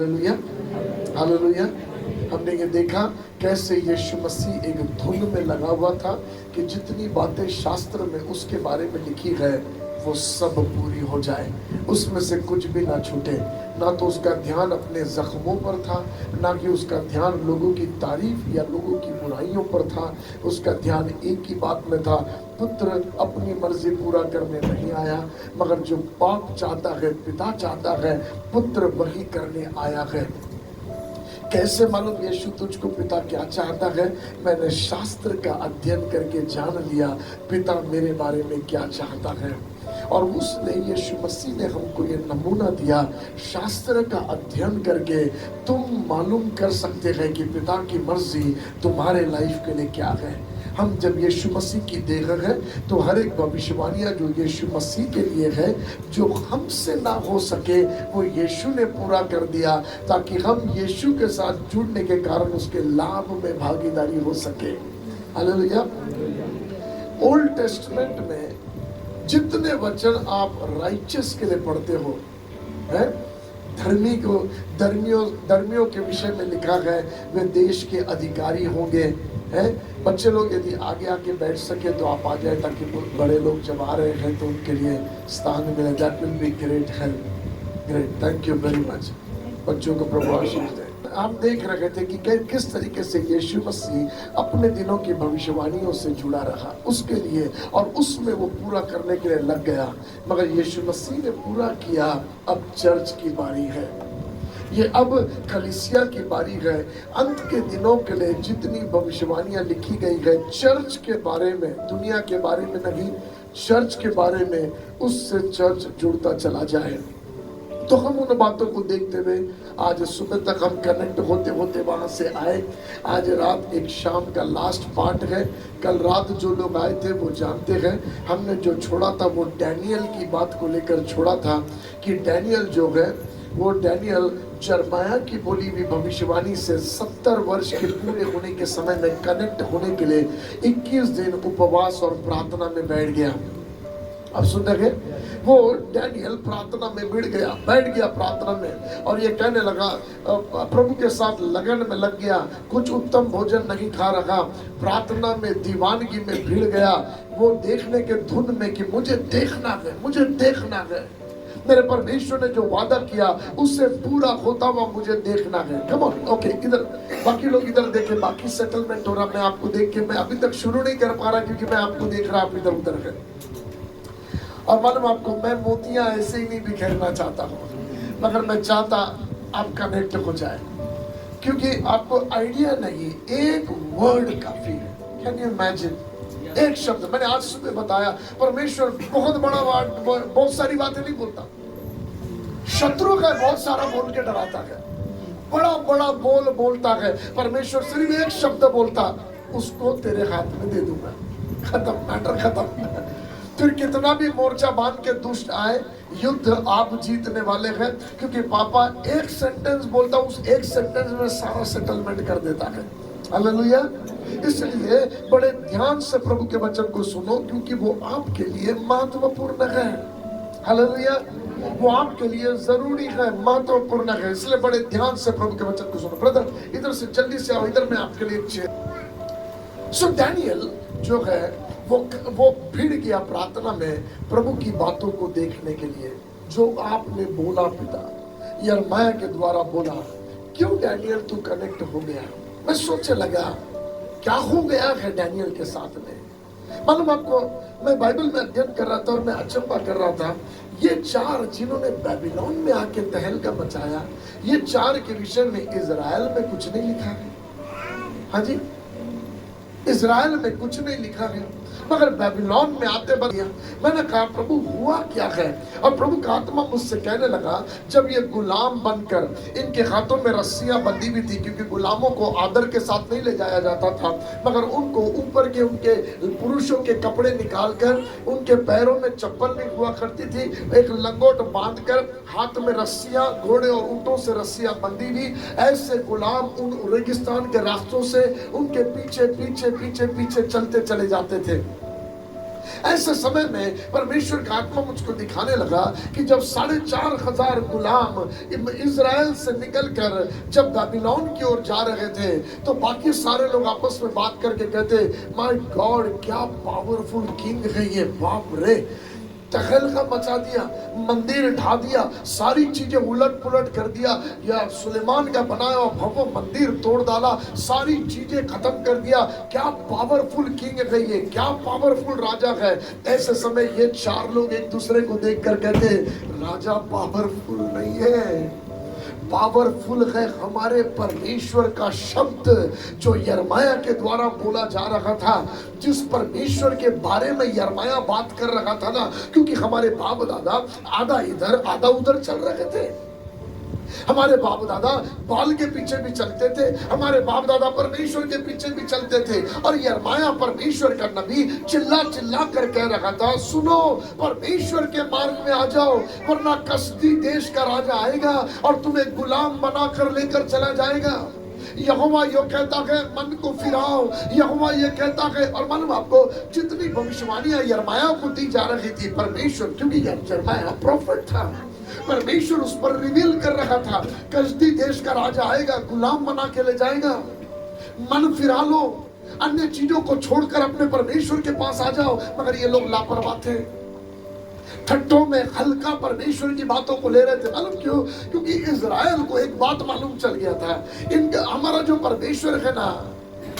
Hallelujah, hallelujah. हमने ये देखा कैसे यीशु मसीह एक धुन में लगा हुआ था कि जितनी बातें शास्त्र में उसके बारे में लिखी है वो सब पूरी हो जाए, उसमें से कुछ भी ना छूटे। ना तो उसका ध्यान अपने जख्मों पर था, ना कि उसका ध्यान लोगों की तारीफ या लोगों की बुराइयों पर था। उसका ध्यान एक ही बात में था, पुत्र अपनी मर्जी पूरा करने नहीं आया, मगर जो बाप चाहता है, पिता चाहता है, पुत्र वही करने आया है। कैसे मालूम यीशु तुझको पिता क्या चाहता है? मैंने शास्त्र का अध्ययन करके जान लिया पिता मेरे बारे में क्या चाहता है। और उसने यीशु मसीह ने हमको ये नमूना दिया, शास्त्र का अध्ययन करके तुम मालूम कर सकते हैं कि पिता की मर्जी तुम्हारे लाइफ के लिए क्या है। हम जब यीशु मसीह की देख है तो हर एक भविष्यवाणियां जो यीशु मसीह के लिए है, जो हमसे ना हो सके वो यीशु ने पूरा कर दिया, ताकि हम यीशु के साथ जुड़ने के कारण उसके लाभ में भागीदारी हो सके। हालेलुया। ओल्ड टेस्टमेंट में जितने वचन आप राइचस के लिए पढ़ते हो, है धर्मियों के विषय में लिखा है, वे देश के अधिकारी होंगे। है बच्चे लोग यदि आगे आके बैठ सके तो आप आ जाए, ताकि बड़े लोग जब आ रहे हैं तो उनके लिए स्थान मिले। That will be great help. Great, thank you very much. बच्चों को प्रभु आशीष दे। हम देख रहे थे कि किस तरीके से यीशु मसीह अपने दिनों की भविष्यवाणियों से जुड़ा रहा उसके लिए, और उसमें वो पूरा करने के लिए लग गया। मगर यीशु मसीह ने पूरा किया। अब चर्च की बारी है, ये अब कलीसिया की बारी है। अंत के दिनों के लिए जितनी भविष्यवाणियां लिखी गई है चर्च के बारे में, दुनिया के बारे में नहीं, चर्च के बारे में, उससे चर्च जुड़ता चला जाए। तो हम उन बातों को देखते हुए आज सुबह तक हम कनेक्ट होते होते वहां से आए। आज रात एक शाम का लास्ट पार्ट है। कल रात जो लोग आए थे वो जानते हैं, हमने जो छोड़ा था वो डैनियल की बात को लेकर छोड़ा था कि डैनियल जो है वो डैनियल यिर्मयाह की बोली हुई भविष्यवाणी से 70 वर्ष के पूरे होने के समय में कनेक्ट होने के लिए 21 दिन उपवास और प्रार्थना में बैठ गया। अब सुन रहे, वो डैनियल प्रार्थना में बैठ गया प्रार्थना में, और ये कहने लगा, प्रभु के साथ लगन में लग गया। कुछ उत्तम भोजन नहीं खा रहा, प्रार्थना में दीवानगी में भिड़ गया, वो देखने के धुन में कि मुझे देखना है, मुझे देखना है, मेरे परमेश्वर ने जो वादा किया उससे पूरा होता हुआ मुझे देखना है। कम ऑन, ओके, इधर बाकी लोग इधर देखें, बाकी सेटलमेंट हो रहा, मैं आपको देख के मैं अभी तक शुरू नहीं कर पा रहा क्योंकि मैं आपको देख रहा, आप इधर उधर है। और मालूम आपको, मैं मोतियां ऐसे ही नहीं बिखेरना चाहता हूँ, मगर मैं चाहता आप कनेक्ट हो जाए, क्योंकि आपको आइडिया नहीं, एक वर्ड काफी है। Can you imagine? एक शब्द, मैंने आज सुबह बताया, परमेश्वर बहुत बड़ा बहुत सारी बातें नहीं बोलता, शत्रु का बहुत सारा बोल के डराता है, बड़ा बड़ा बोलता है। परमेश्वर सिर्फ एक शब्द बोलता, उसको तेरे हाथ में दे दूंगा, खत्म, मैटर खत्म। फिर कितना भी मोर्चा बांध के दुष्ट आए, युद्ध आप जीतने वाले हैं, क्योंकि पापा एक सेंटेंस बोलता, उस एक सेंटेंस में सारा सेटलमेंट कर देता है। हालेलुया। इसलिए बड़े ध्यान से प्रभु के वचन को सुनो, क्योंकि वो आपके लिए महत्वपूर्ण है। हालेलुया। वो आपके लिए जरूरी है, महत्वपूर्ण है, इसलिए बड़े ध्यान से प्रभु के वचन को सुनो। ब्रदर इधर से जल्दी से आओ, इधर मैं आपके लिए एक सो डैनियल जो है वो भिड़ गया प्रार्थना में प्रभु की बातों को देखने के लिए, जो आपने बोला पिता, यिर्मयाह के द्वारा बोला। क्यों डैनियल तू कनेक्ट हो गया? मैं सोचने लगा क्या हो गया है डैनियल के साथ में। मालूम आपको, मैं बाइबल में अध्ययन कर रहा था और मैं अचंभा कर रहा था, ये चार जिन्होंने बेबीलोन में आके तहलका मचाया, ये चार के विषय में इजराइल में कुछ नहीं लिखा है। हाँ जी, इजराइल में कुछ नहीं लिखा है, मगर बेबीलोन में आते बन गया। मैंने कहा प्रभु हुआ क्या है? और प्रभु का आत्मा मुझसे कहने लगा, जब ये गुलाम बनकर, इनके हाथों में रस्सियां बंधी हुई थी, क्योंकि गुलामों को आदर के साथ नहीं ले जाया जाता था, मगर उनको ऊपर के उनके पुरुषों के कपड़े निकालकर उनके पैरों में चप्पल नहीं हुआ करती थी, एक लंगोट बांधकर हाथ में रस्सियां, घोड़े और ऊंटों से रस्सियां बंधी हुई, ऐसे गुलाम उन रेगिस्तान के रास्तों से उनके पीछे पीछे पीछे पीछे चलते चले जाते थे। ऐसे समय में परमेश्वर का आत्मा मुझको दिखाने लगा कि जब 4,500 गुलाम इज़राइल से निकलकर जब बाबिलोन की ओर जा रहे थे, तो बाकी सारे लोग आपस में बात करके कहते, माय गॉड, क्या पावरफुल किंग है ये, बाप रे, तहलका मचा दिया, मंदिर ढा दिया, सारी चीजें उलट पुलट कर दिया, या सुलेमान का बनाया हुआ भव्य मंदिर तोड़ डाला, सारी चीजें खत्म कर दिया, क्या पावरफुल किंग है ये, क्या पावरफुल राजा है। ऐसे समय ये 4 लोग एक दूसरे को देखकर कहते, राजा पावरफुल नहीं है, पावरफुल है हमारे परमेश्वर का शब्द जो यिर्मयाह के द्वारा बोला जा रहा था, जिस परमेश्वर के बारे में यिर्मयाह बात कर रहा था ना, क्योंकि हमारे बाप दादा आधा इधर आधा उधर चल रहे थे। हमारे बाप दादा बाल के पीछे भी चलते थे, हमारे बाप दादा परमेश्वर के पीछे भी चलते थे, और यिर्मयाह परमेश्वर का नबी चिल्ला चिल्ला कर कह रहा था, सुनो, परमेश्वर के मार्ग में आ जाओ, वरना कसदी देश का राजा आएगा और तुम्हें गुलाम बनाकर लेकर चला जाएगा। यहोवा ये कहता है, मन को फिराओ, यहोवा ये कहता है। और मालूम आपको, जितनी भविष्यवाणियां यिर्मयाह को दी जा रही थी, परमेश्वर, क्योंकि यिर्मयाह प्रोफेट था, परमेश्वर उस पर रिवील कर रहा था, कसदी देश का राजा आएगा, गुलाम बना के ले जाएगा, मन फिरा लो, अन्य चीजों को छोड़कर अपने परमेश्वर के पास आ जाओ। मगर ये लोग लापरवाह थे, ठट्ठों में हल्का परमेश्वर की बातों को ले रहे थे। मालूम क्यों? क्योंकि इज़राइल को एक बात मालूम चल गया था, इनका हमारा जो परमेश्वर है ना,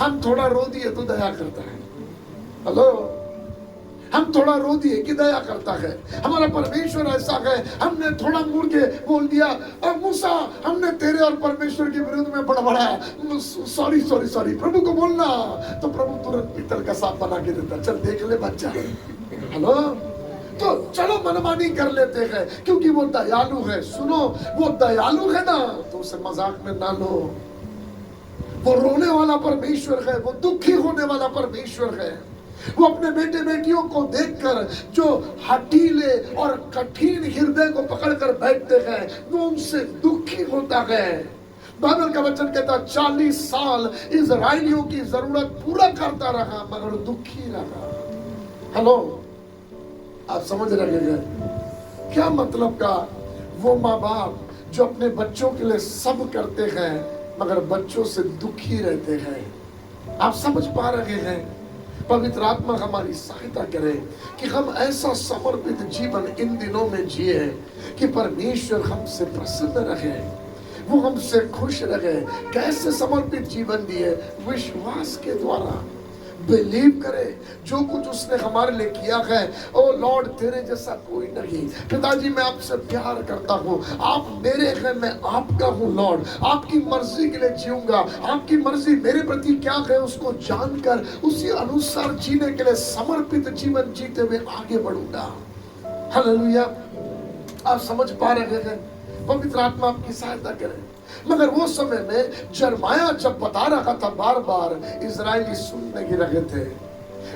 हम थोड़ा रो दिए तो दया करता है। हेलो, हम थोड़ा रो दिए कि दया करता है। हमारा परमेश्वर ऐसा है, हमने थोड़ा मुड़ के बोल दिया, अब मूसा, हमने तेरे और परमेश्वर के विरुद्ध में बड़बड़ाया, सॉरी सॉरी सॉरी, प्रभु को बोलना, तो प्रभु तुरंत पीतल का सांप बना के देता, चल देख ले बच्चा। हेलो, तो चलो मनमानी कर लेते हैं, क्योंकि वो दयालु है। सुनो, वो दयालु है ना, तो उसे मजाक में ना लो। वो रोने वाला परमेश्वर है, वो दुखी होने वाला परमेश्वर है। वो अपने बेटे बेटियों को देखकर जो हठीले और कठिन हृदय को पकड़कर बैठते हैं, वो उनसे दुखी होता है। बाइबल का वचन कहता, 40 साल इज़राइलियों की जरूरत पूरा करता रहा, मगर दुखी रहा। हेलो, आप समझ रहे हैं क्या मतलब का? वो माँ बाप जो अपने बच्चों के लिए सब करते हैं, मगर बच्चों से दुखी रहते हैं। आप समझ पा रहे हैं? पवित्र आत्मा हमारी सहायता करे कि हम ऐसा समर्पित जीवन इन दिनों में जिए कि परमेश्वर हमसे प्रसन्न रहे, वो हमसे खुश रहे। कैसे समर्पित जीवन दिए? विश्वास के द्वारा। बिलीव करे जो कुछ उसने हमारे लिए किया है। ओ लॉर्ड, तेरे जैसा कोई नहीं। पिताजी, मैं आपसे प्यार करता हूँ, आप मेरे हैं, मैं आपका हूँ। लॉर्ड, आपकी मर्जी के लिए जीऊंगा, आपकी मर्जी मेरे प्रति क्या है उसको जानकर उसी अनुसार जीने के लिए समर्पित जीवन जीते हुए आगे बढ़ूंगा। हालेलुया। आप समझ पा रहे हैं? पवित्र आत्मा आपकी सहायता करे। मगर वो समय में यिर्मयाह जब बता रहा था, बार बार इज़राइली सुन नहीं रहे थे।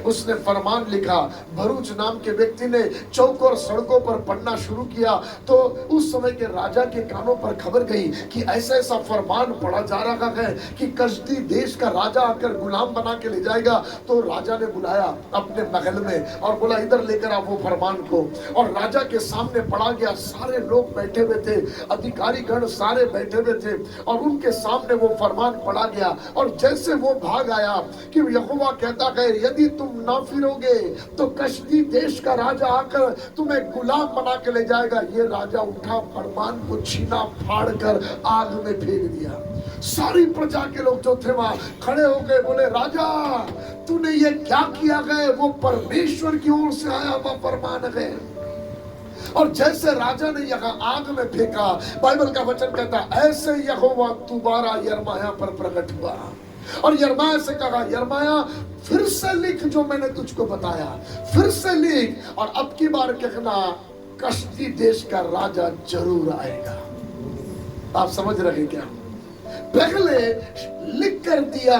उसने फरमान लिखा, भरूच नाम के व्यक्ति ने चौक और सड़कों पर पढ़ना शुरू किया, तो उस समय के राजा के कानों पर खबर गई कि ऐसा ऐसा फरमान पढ़ा जा रहा है कि कसदी देश का राजा आकर गुलाम बना के ले जाएगा। तो राजा ने बुलाया अपने महल में और बोला, इधर लेकर आओ वो फरमान को। और राजा के सामने पढ़ा गया, सारे लोग बैठे हुए थे, अधिकारी गण सारे बैठे हुए थे, और उनके सामने वो फरमान पढ़ा गया। और जैसे वो भाग आया कि यहोवा कहता है, यदि तुम ना फिरोगे तो कसदी देश का राजा आकर तुम्हें गुलाम बना के ले जाएगा। ये राजा उठा, फरमान को छीना, फाड़ कर आग में फेंक दिया। सारी प्रजा के लोग जो थे वहां खड़े हो गए, बोले, राजा तूने ये क्या किया है? वो परमेश्वर की ओर से आया हुआ फरमान है। और जैसे राजा ने यहाँ आग में फेंका, बाइबल का वचन कहता, ऐसे यहोवा दोबारा यिर्मयाह पर प्रकट हुआ और यिर्मयाह से कहा, यिर्मयाह फिर से लिख जो मैंने तुझको बताया, फिर से लिख, और अब की बार कहना, कसदी देश का राजा जरूर आएगा। आप समझ रहे क्या? पहले लिख कर दिया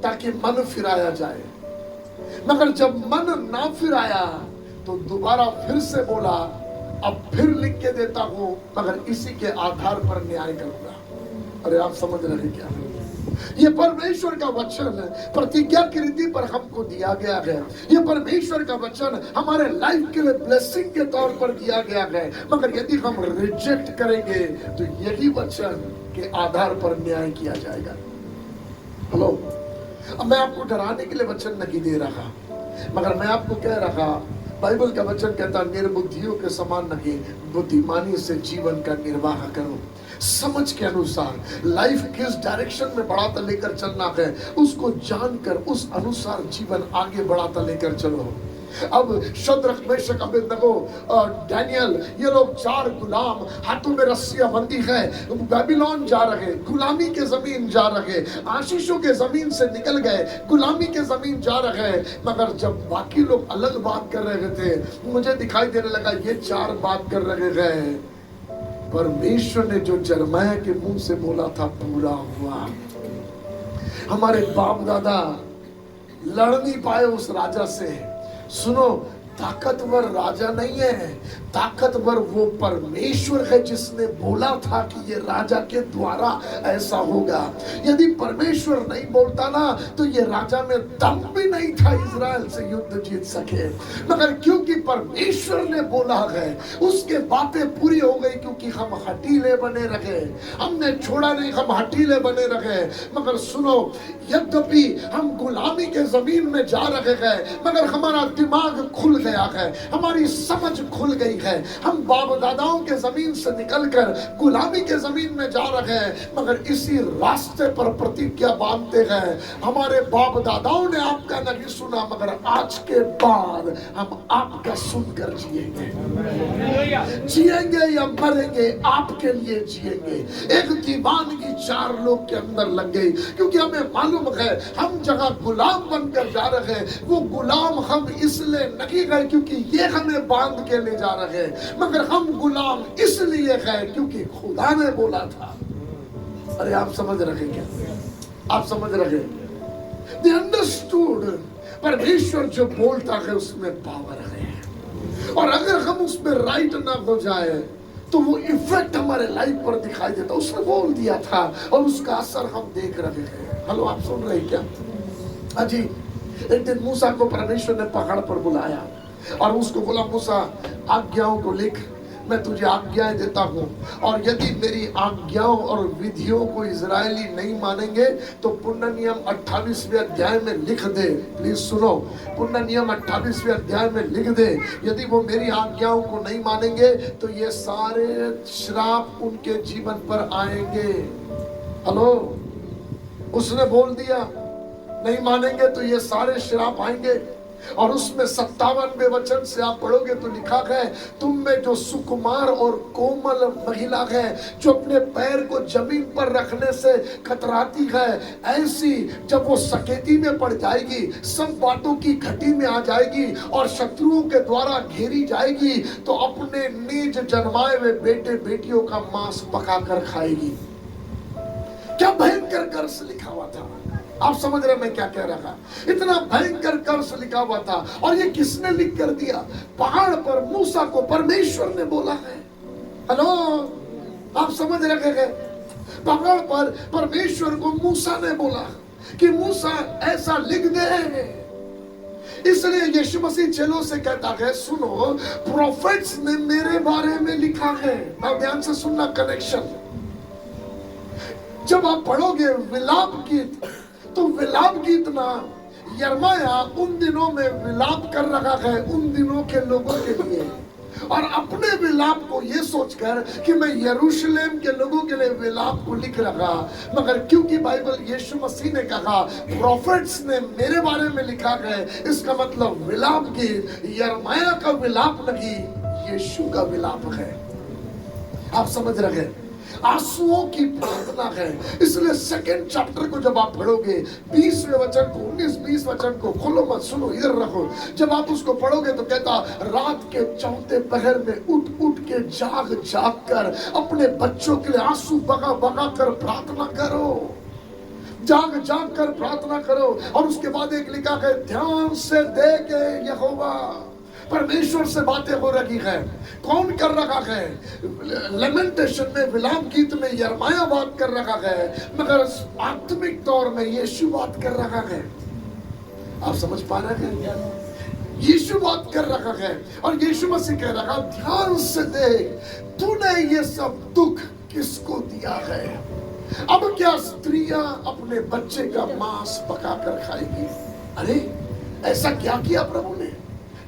ताकि मन फिराया जाए, मगर जब मन ना फिराया तो दोबारा फिर से बोला, अब फिर लिख के देता हूं, मगर इसी के आधार पर न्याय करूंगा। अरे आप समझ रहे क्या? ये परमेश्वर का वचन प्रतिज्ञा की रीति पर हमको दिया गया है। ये परमेश्वर का वचन हमारे लाइफ के लिए ब्लेसिंग के तौर पर दिया गया है। मगर यदि हम रिजेक्ट करेंगे तो यही वचन के आधार पर न्याय किया जाएगा। हेलो, अब मैं आपको डराने के लिए वचन नहीं दे रहा, मगर मैं आपको कह रहा, बाइबल का वचन कहता निर्बुद्धियों के समान नहीं, बुद्धिमानी से जीवन का निर्वाह करो। समझ के अनुसार लाइफ किस डायरेक्शन में बढ़ाता लेकर चलना है, उसको जानकर उस अनुसार जीवन आगे बढ़ाता लेकर चलो। अब शद्रक, मेशक, अबेदनगो, डैनियल, ये लोग 4 गुलाम, हाथों में रस्सियां बंधी है, बेबीलोन जा रहे, गुलामी के जमीन जा रहे, आशीषों के जमीन से निकल गए, गुलामी के जमीन जा रहे। मगर जब बाकी लोग अलग बात कर रहे थे, मुझे दिखाई देने लगा ये 4 बात कर रहे हैं। परमेश्वर ने जो यिर्मयाह के मुंह से बोला था पूरा हुआ। हमारे बाप दादा लड़ नहीं पाए उस राजा से। सुनो, ताकतवर राजा नहीं है, ताकतवर वो परमेश्वर है जिसने बोला था कि ये राजा के द्वारा ऐसा होगा। यदि परमेश्वर नहीं बोलता ना तो ये राजा में दम भी नहीं था इजराइल से युद्ध जीत सके। मगर क्योंकि परमेश्वर ने बोला है, उसके बातें पूरी हो गई। क्योंकि हम हठीले बने रहे, हमने छोड़ा नहीं, हम हठीले बने रहे। मगर सुनो, यद्यपि हम गुलामी के जमीन में जा रहे हैं, मगर हमारा दिमाग खुल गया है, हमारी समझ खुल गई है। हम बाप दादाओं के जमीन से निकलकर गुलामी के जमीन में जा रहे हैं, मगर इसी रास्ते पर प्रतिज्ञा बांधते हैं। हमारे बाप दादाओं ने आपका नहीं सुना, मगर आज के बाद हम आपका सुनकर जिएंगे। जिएंगे या मरेंगे, आपके लिए जिएंगे। एक दीवानगी 4 लोग के अंदर लग गई, क्योंकि हमें मालूम है हम जगह गुलाम बनकर जा रहे हैं, वो गुलाम हम इसलिए नहीं गए क्योंकि ये हमें बांध के ले जा रहे हैं, मगर हम गुलाम इसलिए गए क्योंकि खुदा ने बोला था। अरे आप समझ रहे क्या? आप समझ रहे? They understood, परमेश्वर जो बोलता है उसमें पावर है, और अगर हम उसमें राइट ना हो जाए तो वो इफेक्ट हमारे लाइफ पर दिखाई देता। उसने बोल दिया था और उसका असर हम देख रहे हैं। हेलो, आप सुन रहे क्या? अजी, एक दिन मूसा को परमेश्वर ने पहाड़ पर बुलाया और उसको बोला, मूसा आज्ञाओं को लिख, मैं तुझे आज्ञाएं देता हूं, और यदि मेरी आज्ञाओं और विधियों को इजरायली नहीं मानेंगे तो पुण्य नियम 28वें अध्याय में लिख दे। प्लीज सुनो, पुण्य नियम 28वें अध्याय में लिख दे, यदि वो मेरी आज्ञाओं को नहीं मानेंगे तो ये सारे श्राप उनके जीवन पर आएंगे। हेलो, उसने बोल दिया नहीं मानेंगे तो ये सारे श्राप आएंगे। और उसमें 57वें वचन से आप पढ़ोगे तो लिखा है, तुम में जो सुकुमार और कोमल महिला है, जो अपने पैर को जमीन पर रखने से कतराती है, ऐसी जब वो सकेती में पड़ जाएगी, सब बातों की घटी में आ जाएगी और शत्रुओं के द्वारा घेरी जाएगी, तो अपने निज जन्माए हुए बेटे बेटियों का मांस पका कर खाएगी। क्या भयंकर कर्स लिखा हुआ था। आप समझ रहे मैं क्या कह रहा? इतना भयंकर कर्स लिखा हुआ था। और ये किसने लिख कर दिया? पहाड़ पर मूसा को परमेश्वर ने बोला है। हेलो, आप समझ रहे हैं? पहाड़ पर परमेश्वर को मूसा ने बोला कि मूसा ऐसा लिख दे। इसलिए यीशु मसीह चेलों से कहता है, सुनो, प्रोफेट्स ने मेरे बारे में लिखा है। अब ध्यान से सुनना कनेक्शन। जब आप पढ़ोगे विलाप गीत, तो विलाप गीत ना यिर्मयाह उन दिनों में विलाप कर रहा है, उन दिनों के लोगों के लिए, और अपने विलाप को ये सोचकर कि मैं यरूशलेम के लोगों के लिए विलाप को लिख रहा। मगर क्योंकि बाइबल यीशु मसीह ने कहा, प्रोफेट्स ने मेरे बारे में लिखा है, इसका मतलब विलाप गीत यिर्मयाह का विलाप नहीं, यीशु का विलाप है। आप समझ रहे हैं? आंसुओं की प्रार्थना है। इसलिए 2nd चैप्टर को जब आप पढ़ोगे, 20वें वचन को, 19-20 वचन को खोलो मत, सुनो, इधर रखो। जब आप उसको पढ़ोगे तो कहता, रात के 4थे पहर में उठ उठ के जाग जाग कर अपने बच्चों के लिए आंसू बगा बगा कर प्रार्थना करो, जाग जाग कर प्रार्थना करो। और उसके बाद एक लिखा है, ध्यान से देखे यहोवा, परमेश्वर से बातें हो रही है। कौन कर रहा है? लेमेंटेशन में, विलाप गीत में यिर्मयाह बात कर रहा है, मगर आत्मिक तौर में यीशु बात कर रहा है। आप समझ पा रहे हैं? यीशु बात कर रहा है और यीशु मसीह कह रहा है, ध्यान से देख, तूने ये सब दुख किसको दिया है? अब क्या स्त्रियां अपने बच्चे का मांस पकाकर खाएगी? अरे ऐसा क्या किया प्रभु ने,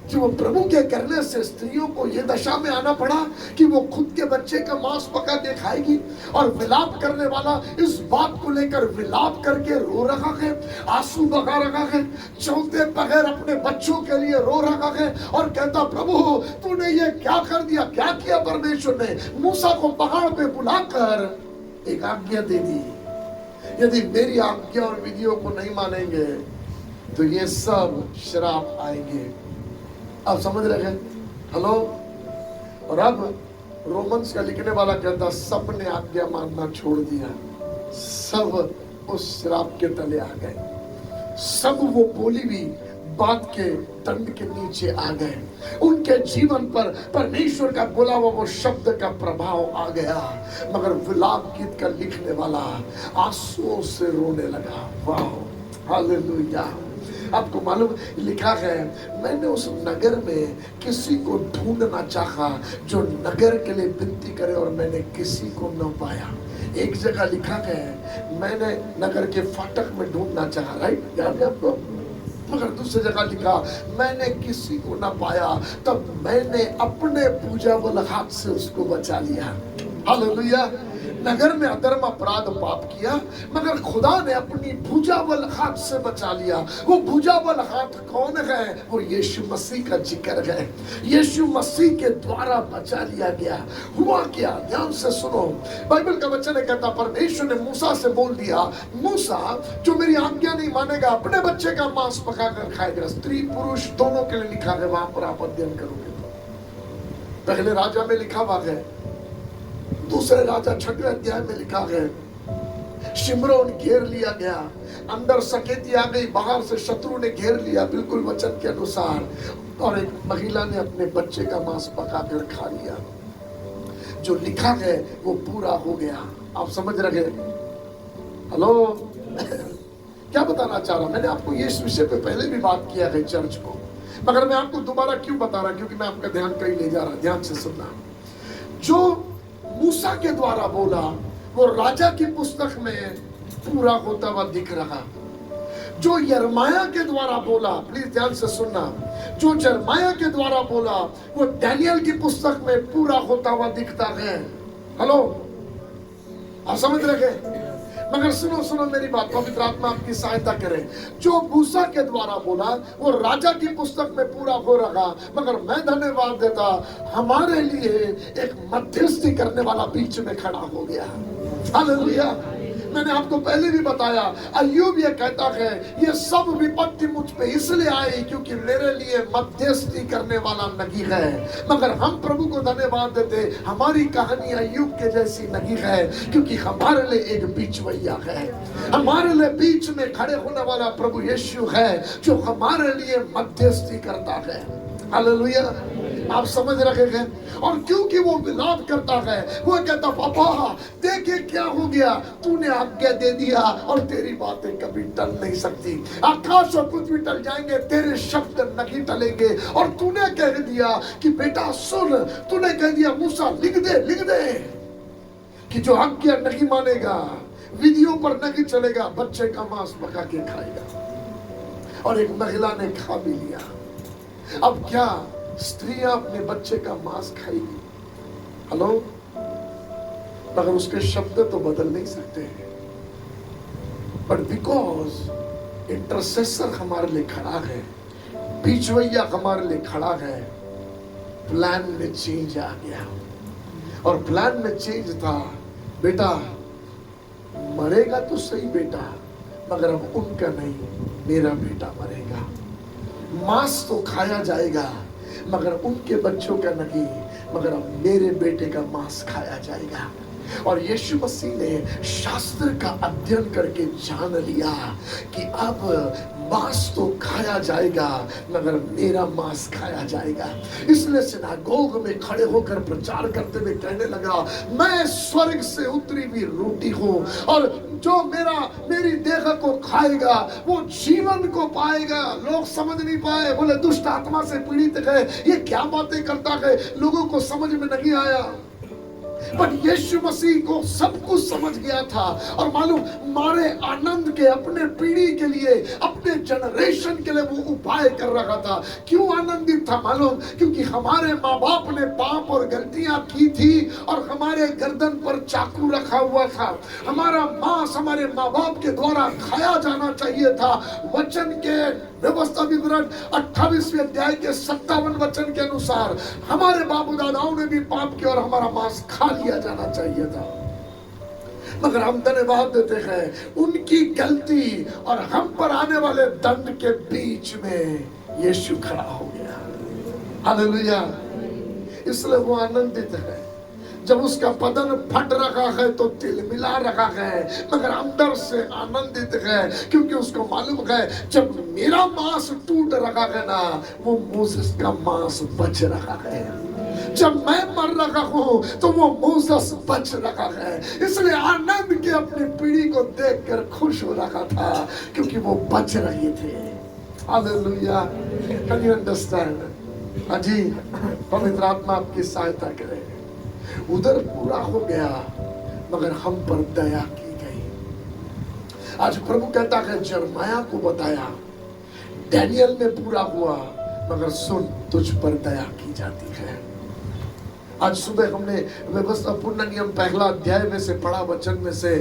जो प्रभु के करने से स्त्रियों को ये दशा में आना पड़ा कि वो खुद के बच्चे का मांस पका के खाएगी। और विलाप करने वाला इस बात को लेकर विलाप करके रो रहा है, आंसू बहा रहा है, चौथे बगैर अपने बच्चों के लिए रो रहा है और कहता, प्रभु तूने ये क्या कर दिया? क्या किया परमेश्वर ने? मूसा को पहाड़ पे बुलाकर एक आज्ञा दे दी, यदि मेरी आज्ञा और विधियों को नहीं मानेंगे तो ये सब श्राप आएंगे। आप समझ रहे हैं? हेलो। और अब रोमन्स का लिखने वाला कहता, सब ने आज्ञा मानना छोड़ दिया, सब उस श्राप के तले आ गए, सब वो बोली भी बात के दंड के नीचे आ गए। उनके जीवन पर परमेश्वर का बोला हुआ वो शब्द का प्रभाव आ गया। मगर विलाप गीत का लिखने वाला आंसुओं से रोने लगा। वाह, हालेलुया। आपको मालूम लिखा है, मैंने उस नगर में किसी को ढूंढना चाहा जो नगर के लिए विनती करे और मैंने किसी को न पाया। एक जगह लिखा है, मैंने नगर के फाटक में ढूंढना चाहा, राइट, याद है आपको? मगर दूसरी जगह लिखा, मैंने किसी को ना पाया, तब मैंने अपने पूजा वाले हाथ से उसको बचा लिया। हालेलुया। नगर में अधर्म अपराध पाप किया, मगर खुदा ने अपनी भुजावल हाथ से बचा लिया। वो भुजावल हाथ कौन है? वो यीशु मसीह का जिक्र है। यीशु मसीह के द्वारा बचा लिया गया। हुआ क्या? ध्यान से सुनो, बाइबल का वचन है, कहता परमेश्वर ने मूसा से बोल दिया, मूसा जो मेरी आज्ञा नहीं मानेगा अपने बच्चे का मांस पकाकर खाएगा। स्त्री पुरुष दोनों के लिए लिखा है, वहां पर आप अध्ययन करोगे तो पहले राजा में लिखा हुआ है, दूसरे राजा 6वें अध्याय में लिखा है, शिमरोन घेर लिया गया, अंदर सकेती आ गई, बाहर से शत्रु ने घेर लिया, बिल्कुल वचन के अनुसार, और एक महिला ने अपने बच्चे का मांस पकाकर खा लिया। जो लिखा है वो पूरा हो गया। आप समझ रहे? हेलो। क्या बताना चाह रहा, मैंने आपको ये इस विषय पे पहले भी बात किया है चर्च को, मगर मैं आपको दोबारा क्यों बता रहा, क्योंकि मैं आपका ध्यान कहीं ले जा रहा। ध्यान से सुनना, जो मूसा के द्वारा बोला वो राजा की पुस्तक में पूरा होता हुआ दिख रहा। जो यिर्मयाह के द्वारा बोला, प्लीज ध्यान से सुनना, जो यिर्मयाह के द्वारा बोला वो दानियेल की पुस्तक में पूरा होता हुआ दिखता है। हेलो, आप समझ रहे? मगर सुनो सुनो मेरी बात, पवित्र आत्मा आपकी सहायता करे। जो मूसा के द्वारा बोला वो राजा की पुस्तक में पूरा हो रहा, मगर मैं धन्यवाद देता, हमारे लिए एक मध्यस्थी करने वाला बीच में खड़ा हो गया। हालेलुया। मैंने आपको पहले भी बताया, अय्यूब ये कहता है, ये सब विपत्ति मुझ पे इसलिए आई क्योंकि मेरे लिए मध्यस्थी करने वाला नहीं है। मगर हम प्रभु को धन्यवाद देते, हमारी कहानी अय्यूब के जैसी नहीं है, क्योंकि हमारे लिए एक बीचवैया है। हमारे लिए बीच में खड़े होने वाला प्रभु यीशु है, जो हमारे लिए मध्यस्थी करता है। हालेलुया। आप समझ रहे हैं? और क्योंकि वो विलाप करता है, वो कहता, पापा देखे क्या हो गया, तूने आज्ञा दे दिया और तेरी बातें कभी टल नहीं सकती। आकाश और पृथ्वी टल जाएंगे, तेरे शब्द नहीं टलेंगे। और तूने कह दिया कि बेटा सुन, तूने कह दिया मूसा लिख दे कि जो आज्ञा नहीं मानेगा, विधियों पर नहीं चलेगा, बच्चे का मांस पका के खाएगा। और एक महिला ने खा भी लिया। अब क्या स्त्रियां अपने बच्चे का मांस खाएगी? हेलो। मगर उसके शब्द तो बदल नहीं सकते, बट बिकॉज इंटरसेसर हमारे लिए खड़ा है, बीचवैया हमारे लिए खड़ा है, प्लान में चेंज आ गया। और प्लान में चेंज था, बेटा मरेगा तो सही बेटा, मगर अब उनका नहीं, मेरा बेटा मरेगा। मांस तो खाया जाएगा मगर उनके बच्चों का नहीं, मगर अब मेरे बेटे का मांस खाया जाएगा। और यीशु मसीह ने शास्त्र का अध्ययन करके जान लिया कि अब मांस तो खाया जाएगा मगर मेरा मांस खाया जाएगा। इसलिए सिनागोग में खड़े होकर प्रचार करते हुए कहने लगा, मैं स्वर्ग से उतरी हुई रोटी हूँ और जो मेरी देह को खाएगा वो जीवन को पाएगा। लोग समझ नहीं पाए, बोले दुष्ट आत्मा से पीड़ित है, ये क्या बातें करता है, लोगों को समझ में नहीं आया। पर यीशु मसीह को सब कुछ समझ गया था और मालूम मारे आनंद के अपने पीढ़ी के लिए, अपने जनरेशन के लिए वो उपाय कर रहा था। क्यों आनंदित था मालूम? क्योंकि हमारे माँ बाप ने पाप और गलतियां की थी और हमारे गर्दन पर चाकू रखा हुआ था। हमारा मांस हमारे माँ बाप के द्वारा खाया जाना चाहिए था। वचन के व्यवस्था विवरण 28वें अध्याय के 57 वचन के अनुसार हमारे बाबू दादाओं ने भी पाप किया और हमारा मांस खा लिया जाना चाहिए था। मगर हम धन्यवाद देते हैं उनकी गलती और हम पर आने वाले दंड के बीच में यीशु खड़ा हो गया। हालेलुया। इसलिए वो आनंदित है। जब उसका बदन फट रखा है तो तिल मिला रखा है, मगर अंदर से आनंदित है क्योंकि उसको मालूम है जब मेरा मांस टूट रखा है ना, वो मूसेस का मांस बच रखा है। जब मैं मर रखा हूं तो वो मूसेस बच रखा है। इसलिए आनंद के अपनी पीढ़ी को देखकर खुश हो रखा था क्योंकि वो बच रहे थे। हालेलुया। Can you understand? हाँ जी, पवित्र आत्मा आपकी सहायता करे। उधर पूरा हो गया मगर हम पर दया की गई। आज प्रभु कहता है यिर्मयाह को बताया, डैनियल में पूरा हुआ मगर सुन तुझ पर दया की जाती है। आज सुबह हमने व्यवस्था पूर्ण नियम पहला अध्याय में से पढ़ा वचन में से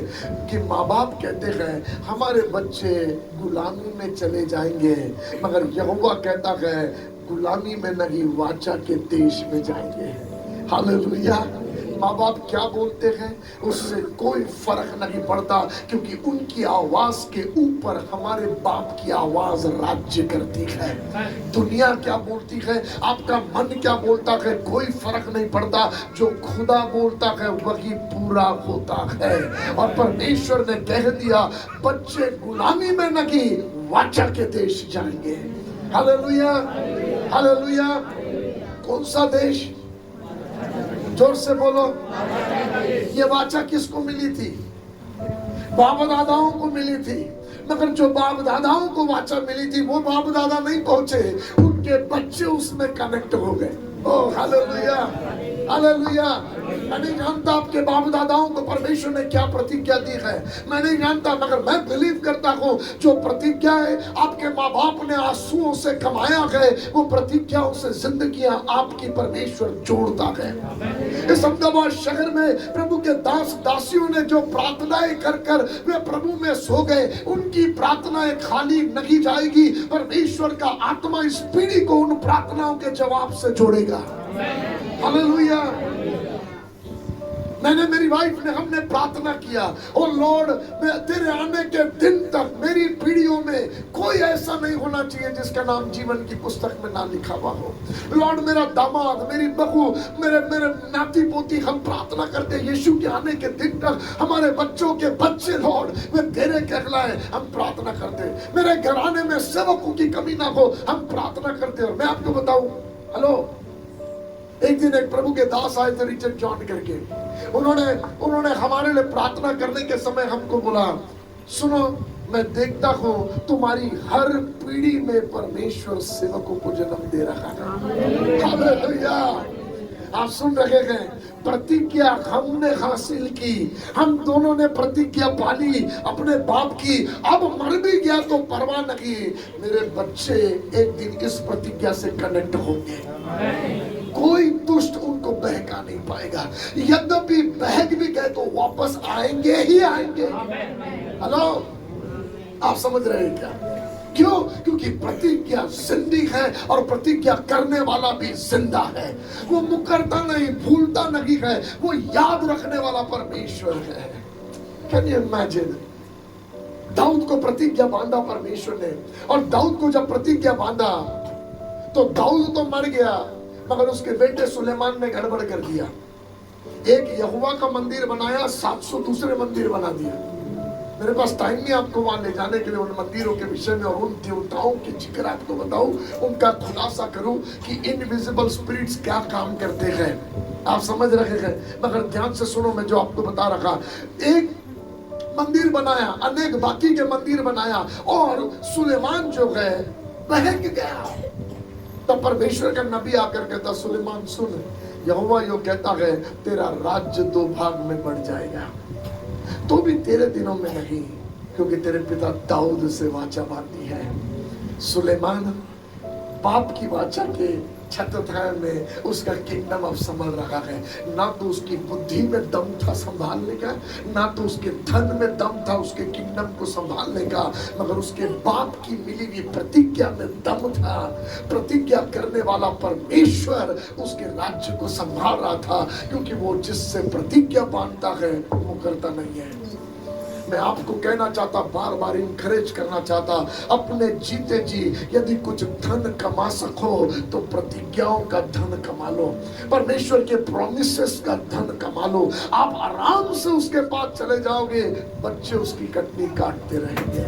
कि माँ बाप कहते हैं हमारे बच्चे गुलामी में चले जाएंगे, मगर यहोवा कहता है गुलामी में नहीं वाचा के देश में जाएंगे। हालेलुया। माँ बाप क्या बोलते हैं उससे कोई फर्क नहीं पड़ता क्योंकि उनकी आवाज के ऊपर हमारे बाप की आवाज राज्य करती है। दुनिया क्या बोलती है, आपका मन क्या बोलता है, कोई फर्क नहीं पड़ता। जो खुदा बोलता है वही पूरा होता है। और परमेश्वर ने कह दिया बच्चे गुलामी में नहीं वाचा के देश जाएंगे। हालेलुया। हालेलुया। कौन सा देश? जोर से बोलो। ये वाचा किसको मिली थी? बाप दादाओं को मिली थी। मगर जो बाप दादाओं को वाचा मिली थी वो बाप दादा नहीं पहुंचे, उनके बच्चे उसमें कनेक्ट हो गए। Oh hallelujah. हालेलुया। मैं नहीं जानता आपके बाप दादाओं को परमेश्वर ने क्या प्रतिज्ञा दी है, मैं नहीं जानता, मगर मैं बिलीव करता हूँ जो प्रतिज्ञा है आपके माँ बाप ने आंसुओं से कमाया है, वो प्रतिज्ञाओं से जिंदगियां आपकी परमेश्वर जोड़ता है। इस अहमदाबाद शहर में प्रभु के दास दासियों ने जो प्रार्थनाएं कर कर वे प्रभु में सो गए, उनकी प्रार्थनाएं खाली नहीं जाएगी। परमेश्वर का आत्मा इस पीढ़ी को उन प्रार्थनाओं के जवाब से जोड़ेगा। हालेलुया। मैंने, मेरी वाइफ ने, हमने प्रार्थना किया, ओ लॉर्ड तेरे आने के दिन तक मेरी पीढ़ियों में कोई ऐसा नहीं होना चाहिए जिसका नाम जीवन की पुस्तक में ना लिखा हुआ हो। लॉर्ड मेरा दामाद, मेरी बहू, मेरे नाती पोती, हम प्रार्थना करते यीशु के आने के दिन तक हमारे बच्चों के बच्चे लॉर्ड वे तेरे कहलाए, हम प्रार्थना करते। मेरे घराने में सेवकों की कमी ना हो, हम प्रार्थना करते। और मैं आपको बताऊं, हेलो, एक दिन एक प्रभु के दास आए थे रिचर्ड जॉन करके, उन्होंने हमारे लिए प्रार्थना करने के समय हमको बोला, सुनो मैं देखता हूँ तुम्हारी हर पीढ़ी में परमेश्वर सेवकों को जन्म दे रहा है। हालेलुया। आप सुन रहे हैं, प्रतिज्ञा हमने हासिल की, हम दोनों ने प्रतिज्ञा पाली अपने बाप की। अब मर भी गया तो परवाह नहीं, मेरे बच्चे एक दिन इस प्रतिज्ञा से कनेक्ट होंगे। कोई दुष्ट उनको बहका नहीं पाएगा, यद्यपि बहक भी गए तो वापस आएंगे ही आएंगे। हेलो, आप समझ रहे हैं क्या? क्यों? क्योंकि प्रतिज्ञा जिंदी है और प्रतिज्ञा करने वाला भी जिंदा है। वो मुकरता नहीं, भूलता नहीं है, वो याद रखने वाला परमेश्वर है। Can you imagine? दाऊद को प्रतिज्ञा बांधा परमेश्वर ने, और दाऊद को जब प्रतिज्ञा बांधा तो दाऊद तो मर गया, मगर उसके बेटे सुलेमान ने गड़बड़ कर दिया। एक यहोवा का मंदिर बनाया, 700 दूसरे मंदिर बना दिया। मेरे पास टाइम नहीं आपको वहां ले जाने के लिए उन मंदिरों के विषय में और उन देवताओं के जिक्र आपको बताऊं, उनका खुलासा करूं कि इनविजिबल स्पिरिट्स क्या काम करते हैं। आप समझ रहे हैं, मगर ध्यान से सुनो, मैं जो आपको बता रखा, एक मंदिर बनाया, अनेक बाकी के मंदिर बनाया, और सुलेमान जो है बहक गया। तब परमेश्वर का नबी आकर कहता, सुलेमान सुन, यहोवा यो कहता है तेरा राज्य 2 भाग में बढ़ जाएगा, तो भी तेरे दिनों में नहीं, क्योंकि तेरे पिता दाऊद से वाचा बांधी है। सुलेमान पाप की वाचा के छत्रछाया में उसका किंगडम अब संभल रहा है। ना तो उसकी बुद्धि में दम था संभालने का, ना तो उसके धन में दम था उसके किंगडम को संभालने का, मगर उसके बाप की मिली हुई प्रतिज्ञा में दम था। प्रतिज्ञा करने वाला परमेश्वर उसके राज्य को संभाल रहा था, क्योंकि वो जिससे प्रतिज्ञा बांधता है वो करता नहीं है। मैं आपको कहना चाहता, बार बार इनकरेज करना चाहता, अपने जीते जी यदि कुछ धन कमा सको तो प्रतिज्ञाओं का धन कमा लो, परमेश्वर के प्रोमिसेस का धन कमा लो। आप आराम से उसके पास चले जाओगे, बच्चे उसकी कटनी काटते रहेंगे।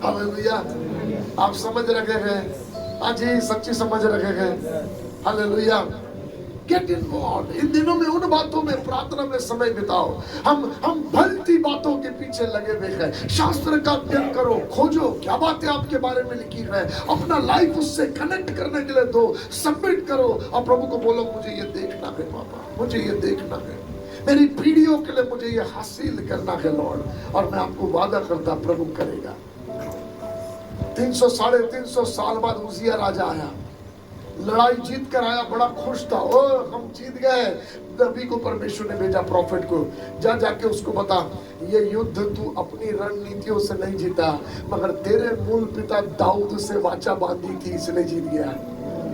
हालेलुया, आप समझ रहे हैं? हाँ जी, सच्ची समझ रहे हैं। हालेलुया। Get involve. इन दिनों में उन बातों में प्रार्थना में समय बिताओ। हम भलती बातों के पीछे लगे हुए हैं। शास्त्र का अध्ययन करो, खोजो क्या बातें आपके बारे में लिखी है, अपना लाइफ उससे कनेक्ट करने के लिए दो, सबमिट करो और प्रभु को बोलो, मुझे ये देखना है पापा, मुझे ये देखना है, मेरी पीढ़ियों के लिए मुझे ये हासिल करना है लॉर्ड। और मैं आपको वादा करता, प्रभु करेगा। 300 साढ़े 300 साल बाद उजिया राजा आया, लड़ाई जीत कर आया, बड़ा खुश था। ओ हम जीत गए। नबी को परमेश्वर ने भेजा, प्रॉफिट को, जाके उसको बता, ये युद्ध तू अपनी रणनीतियों से नहीं जीता, मगर तेरे मूल पिता दाऊद से वाचा बांधी थी, इसलिए जीत गया।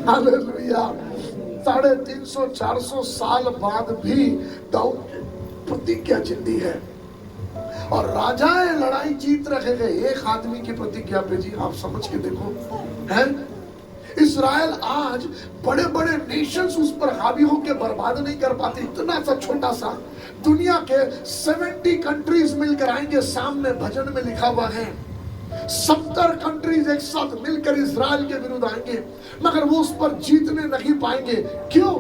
हालेलुया। 350 400 साल बाद भी दाऊद प्रतिज्ञा जिंदी है, और राजाएं लड़ाई जीत रहे हैं एक आदमी की प्रतिज्ञा पे। जी आप समझ के देखो, है इस्राएल आज बड़े बड़े नेशंस उस पर हावी होकर बर्बाद नहीं कर पाते। इतना सा छोटा सा, दुनिया के 70 कंट्रीज मिलकर आएंगे, सामने भजन में लिखा हुआ है 70 कंट्रीज एक साथ मिलकर इस्राएल के विरुद्ध आएंगे, मगर वो उस पर जीतने नहीं पाएंगे। क्यों?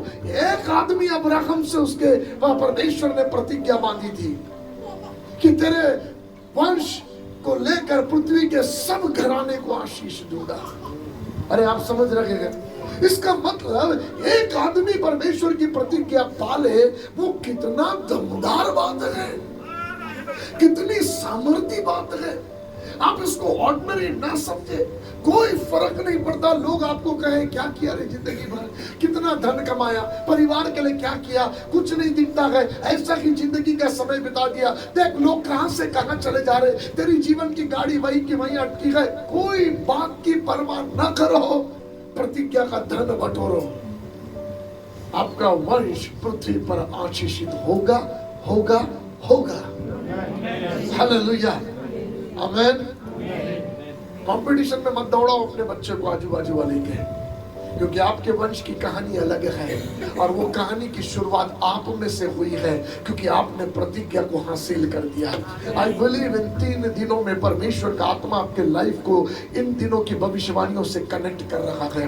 एक आदमी अब्राहम से उसके परमेश्वर ने प्रतिज्ञा बांधी थी कि तेरे वंश को लेकर पृथ्वी के सब घराने को आशीष दूंगा। अरे आप समझ रहे हैं? इसका मतलब एक आदमी परमेश्वर की प्रतिज्ञा पाले, वो कितना दमदार बात है, कितनी सामर्थ्य बात है। आप इसको ऑर्डिनरी ना समझे, कोई फर्क नहीं पड़ता लोग आपको कहे क्या किया रे जिंदगी भर, कितना धन कमाया, परिवार के लिए क्या किया, कुछ नहीं दिखता है, ऐसा ही जिंदगी का समय बिता दिया, देख लोग कहां से कहां चले जा रहे, तेरी जीवन की गाड़ी वही की वही अटकी है। कोई बात की परवाह न करो, प्रतिज्ञा का धन बटोरो, आपका वंश पृथ्वी पर आशीषित होगा होगा होगा। हालेलुया, आमेन। कंपटीशन में मत दौड़ाओ अपने बच्चे को आजू बाजू वाले के, क्योंकि आपके वंश की कहानी अलग है, और वो कहानी की शुरुआत आप में से हुई है, क्योंकि आपने प्रतिज्ञा को हासिल कर दिया। आई बिलीव इन 3 दिनों में परमेश्वर का आत्मा आपके लाइफ को इन दिनों की भविष्यवाणियों से कनेक्ट कर रहा है।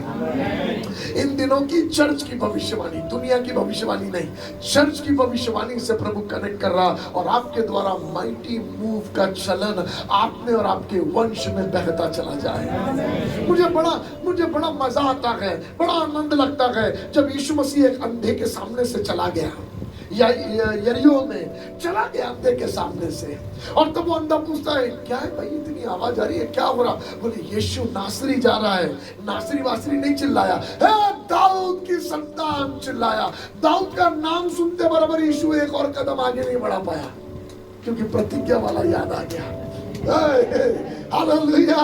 इन दिनों की चर्च की भविष्यवाणी, दुनिया की भविष्यवाणी नहीं, चर्च की भविष्यवाणी से प्रभु कनेक्ट कर रहा, और आपके द्वारा माइटी मूव का चलन आप में और आपके वंश में बहता चला जाए। मुझे बड़ा मजा आता है, बड़ा आनंद लगता है जब यीशु मसीह एक अंधे के सामने से चला गया, या यरीहो में चला गया अंधे के सामने से, और तब वो अंधा पूछता है क्या है भाई, इतनी आवाज आ रही है, क्या हो रहा? बोले यीशु नासरी जा रहा है। नासरी वासरी नहीं चिल्लाया, दाऊद की संतान चिल्लाया। दाऊद का नाम सुनते बराबर यीशु एक और कदम आगे नहीं बढ़ा पाया, क्योंकि प्रतिज्ञा वाला याद आ गया। हालेलुया।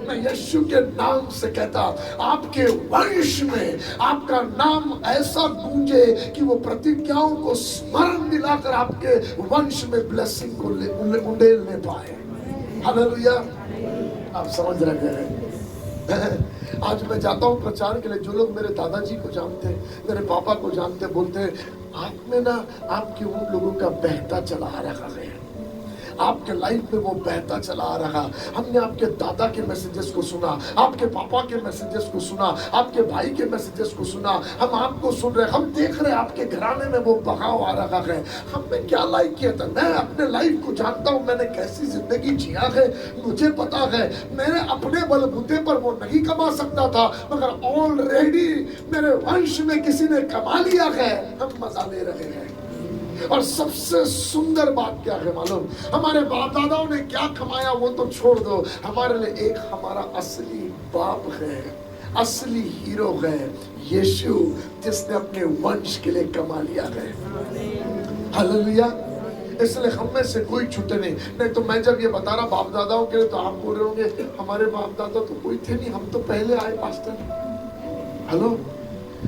मैं यीशु के नाम से कहता, आपके वंश में आपका नाम ऐसा गूंजे कि वो प्रतिज्ञाओं को स्मरण दिलाकर आपके वंश में ब्लेसिंग को उंडेल ले पाए। हालेलुया। आप समझ रहे हैं? आज मैं जाता हूँ प्रचार के लिए, जो लोग मेरे दादाजी को जानते, मेरे पापा को जानते, बोलते आप में ना आपके उन लोगों का बहता चला आ रहा है, आपके लाइफ में वो बहता चला आ रहा। हमने आपके दादा के मैसेजेस को सुना, आपके पापा के मैसेजेस को सुना, आपके भाई के मैसेजेस को सुना, हम आपको सुन रहे, हम देख रहे आपके घराने में वो बहाव आ रहा है। हमने क्या लाइक किया था, मैं अपने लाइफ को जानता हूँ, मैंने कैसी जिंदगी जिया है मुझे पता है। मैंने अपने बलबूते पर वो नहीं कमा सकता था, मगर ऑलरेडी मेरे वंश में किसी ने कमा लिया है, हम मजा ले रहे हैं। और सबसे सुंदर बात क्या है मालूम, हमारे बाप दादाओं ने क्या कमाया वो तो छोड़ दो, हमारे लिए एक हमारा असली बाप है, असली हीरो है, यीशु, जिसने अपने वंश के लिए कमा लिया है। हालेलुया। इसलिए हम में से कोई छूटे नहीं तो मैं जब ये बता रहा बाप दादाओं के लिए, तो आप बोल रहे होंगे हमारे बाप दादा तो कोई थे नहीं, हम तो पहले आए पास्टर। हेलो,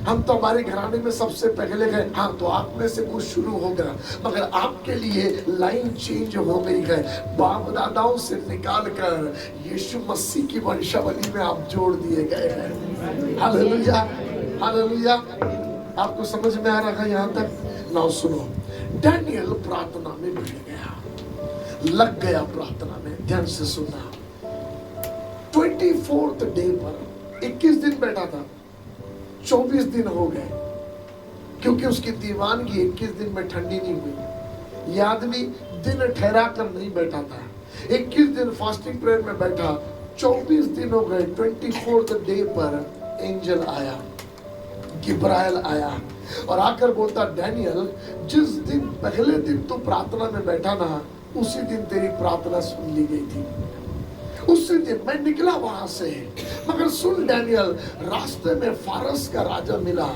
हम तो हमारे घराने में सबसे पहले गए। हाँ, तो आप में से कुछ शुरू होगा, मगर आपके लिए लाइन चेंज हो गई है। बाप दादाओं से निकाल कर यीशु मसीह की वंशावली में आप जोड़ दिए गए हैं। Hallelujah, hallelujah. आपको समझ में आ रहा है यहाँ तक? ना सुनो, डैनियल प्रार्थना में भिड़ गया, लग गया प्रार्थना में। ध्यान से सुनना, 24th डे पर 21 दिन बैठा था, 24 दिन हो गए, क्योंकि उसकी दीवानगी 21 दिन में ठंडी नहीं हुई। ये आदमी दिन ठहरा कर नहीं बैठा था, 21 दिन फास्टिंग प्रेयर में बैठा, 24 दिन हो गए। 24th डे पर एंजल आया, गिब्राइल आया और आकर बोलता, डैनियल, जिस दिन पहले दिन तू प्रार्थना में बैठा ना, उसी दिन तेरी प्रार्थना सुन ली गई थी। उसी दिन मैं निकला वहां से, मगर सुन डैनियल, रास्ते में फारस का राजा मिला,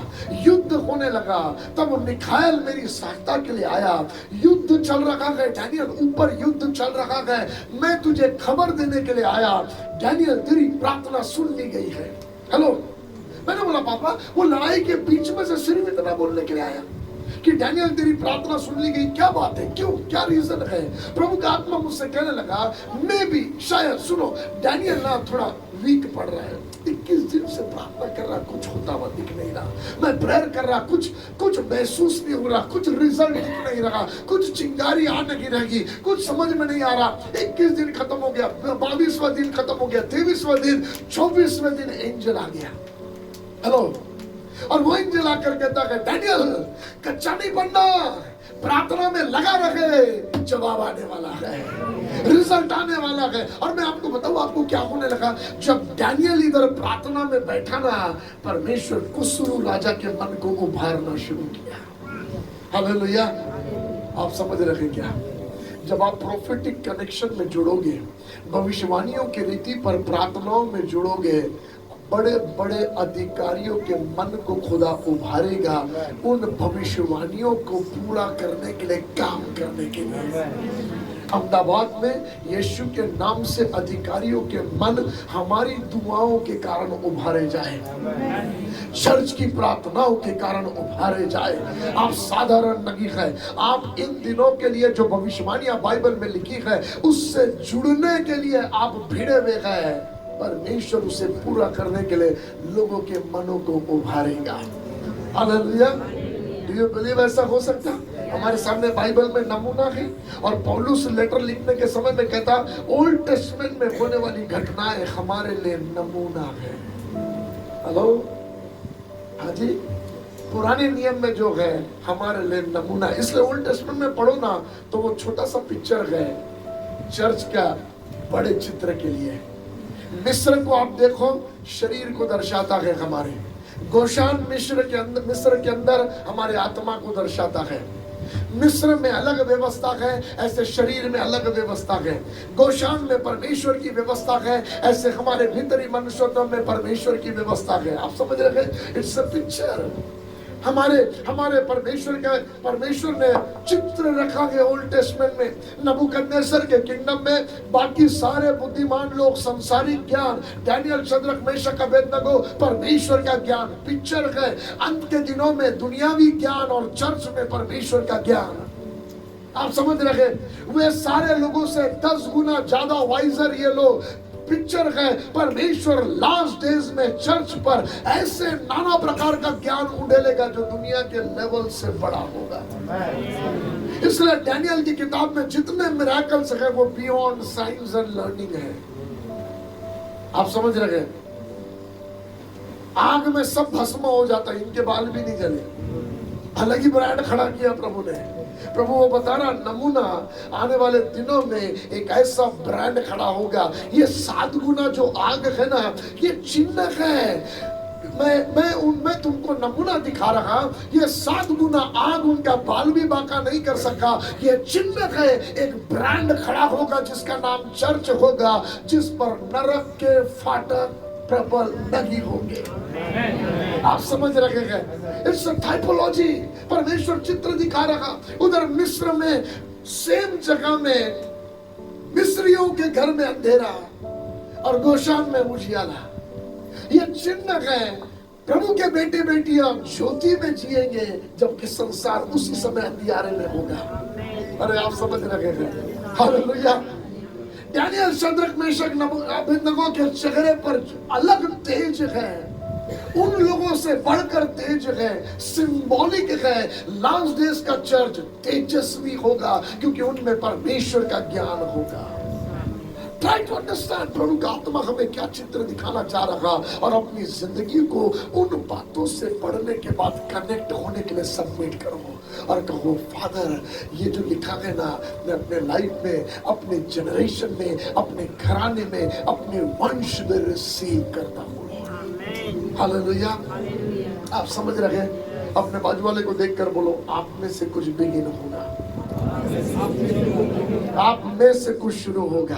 युद्ध होने लगा, तब मिखाएल मेरी सहायता के लिए आया। युद्ध चल रहा है डैनियल, ऊपर युद्ध चल रहा है, मैं तुझे खबर देने के लिए आया, डैनियल तेरी प्रार्थना सुन ली गई है। हेलो, मैंने बोला पापा वो लड़ाई के बीच में से सिर्फ इतना बोलने के लिए आया कि डैनियल तेरी प्रार्थना सुन ली गई, क्या बात है, क्यों, क्या रीजन है? प्रभु का आत्मा मुझसे कहने लगा, मैं भी शायद, सुनो, डैनियल ना थोड़ा वीक पड़ रहा है, 21 दिन से प्रार्थना कर रहा, कुछ होता हुआ दिख नहीं रहा, मैं प्रेयर कर रहा, कुछ महसूस नहीं हो रहा, कुछ रिजल्ट दिख नहीं रहा, कुछ चिंगारी आ नहीं रहेगी, कुछ समझ में नहीं आ रहा। 21 दिन खत्म हो गया, 22वां दिन खत्म हो गया, 23वां दिन, 24वें दिन एंजल आ गया। हेलो, और वो एंजल आकर कहता है, डैनियल कच्चा नहीं बनना, प्रार्थना में लगा रखे, जवाब आने वाला है, रिजल्ट आने वाला है। और मैं आपको बताऊं आपको क्या होने लगा, जब डैनियल इधर प्रार्थना में बैठा ना, परमेश्वर कुस्रू राजा के मन को उभारना शुरू किया। हालेलुया। आप समझ रहे क्या? जब आप प्रोफेटिक कनेक्शन में जुड़ोगे, भविष्यवाणियों की रीति पर प्रार्थनाओं में जुड़ोगे, बड़े बड़े अधिकारियों के मन को खुदा उभारेगा, उन भविष्यवाणियों को पूरा करने के लिए, काम करने के लिए। अहमदाबाद में यीशु के नाम से अधिकारियों के मन हमारी दुआओं के कारण उभारे जाए, चर्च की प्रार्थनाओं के कारण उभारे जाए। आप साधारण नहीं है, आप इन दिनों के लिए जो भविष्यवाणियां बाइबल में लिखी है उससे जुड़ने के लिए आप भिड़े हुए हैं। परमेश्वर उसे पूरा करने के लिए लोगों के मनों को उभारेगा। हालेलुया। डू यू बिलीव ऐसा हो सकता? हमारे सामने बाइबल में नमूना है, और पौलुस लेटर लिखने के समय में कहता, ओल्ड टेस्टमेंट में होने वाली घटनाएं हमारे लिए नमूना है। हेलो, हाँ जी, पुराने नियम में जो है हमारे लिए नमूना। इसलिए ओल्ड टेस्टमेंट में पढ़ो ना, तो वो छोटा सा पिक्चर है चर्च का बड़े चित्र के लिए। मिस्र को आप देखो, शरीर को दर्शाता है हमारे। गोशान मिस्र के अंदर हमारे आत्मा को दर्शाता है। मिस्र में अलग व्यवस्था है, ऐसे शरीर में अलग व्यवस्था है। गोशान में परमेश्वर की व्यवस्था है, ऐसे हमारे भीतरी मनुष्यों में परमेश्वर की व्यवस्था है। आप समझ रहे हैं? It's a picture. हमारे परमेश्वर ने चित्र रखा है ओल्ड टेस्टमेंट में। नबूकदनेस्सर के किंगडम में बाकी सारे बुद्धिमान लोग, संसारिक ज्ञान, डैनियल, शद्रक, मेशक, अबेदनगो, परमेश्वर का ज्ञान पिक्चर है। अंत के दिनों में दुनियावी ज्ञान और चर्च में परमेश्वर का ज्ञान। आप समझ रहे? वे सारे लोगों से 10 गुना ज्यादा वाइजर ये लोग। पिक्चर है परमेश्वर लास्ट डेज में अपने चर्च पर ऐसे नाना प्रकार का ज्ञान उड़ेलेगा जो दुनिया के लेवल से बड़ा होगा। इसलिए डैनियल की किताब में जितने मिरेकल्स है वो बियॉन्ड साइंस एंड लर्निंग है। आप समझ रहे हैं? आग में सब भस्म हो जाता है, इनके बाल भी नहीं जले। अलग ही ब्रांड खड़ा किया प्रभु ने। प्रभु वो बता रहा नमूना आने वाले दिनों में एक ऐसा ब्रांड खड़ा होगा। ये 7 गुना जो आग है ना, ये चिन्ह है। मैं उनमें तुमको नमूना दिखा रहा। ये 7 गुना आग उनका बाल भी बांका नहीं कर सका। ये चिन्ह है, एक ब्रांड खड़ा होगा जिसका नाम चर्च होगा, जिस पर नरक के फाटक प्रबल नहीं होंगे। आप समझ रहे हैं? It's a typology. परमेश्वर चित्र दिखा रहा। उधर मिस्र में सेम जगह में मिस्रियों के घर में अंधेरा और गोशान में उजियाला। ये चिन्ह है। प्रभु के बेटे बेटियां ज्योति में जिएंगे, जबकि संसार उसी समय अंधियारे में होगा। अरे आप समझ रहे हैं? Hallelujah. Daniel, Shadrach, Meshach, Abednego के चेहरे पर अलग तेज है, उन लोगों से बढ़कर तेज है, सिंबॉलिक है। लास्ट डेज का चर्च तेजस्वी होगा क्योंकि उनमें परमेश्वर का ज्ञान होगा। ट्राई टू अंडरस्टैंड प्रभु का आत्मा हमें क्या चित्र दिखाना चाह रहा, और अपनी जिंदगी को उन बातों से पढ़ने के बाद कनेक्ट होने के लिए सबमिट करो और कहो फादर, ये जो लिखा है ना, मैं अपने लाइफ में, अपने जनरेशन में, अपने घराने में, अपने वंश में रिसीव करता हूँ। हालेलुया। आप समझ रहे हैं? अपने बाजू वाले को देखकर बोलो, आप में से कुछ बिगिन होगा, आप में से कुछ शुरू होगा।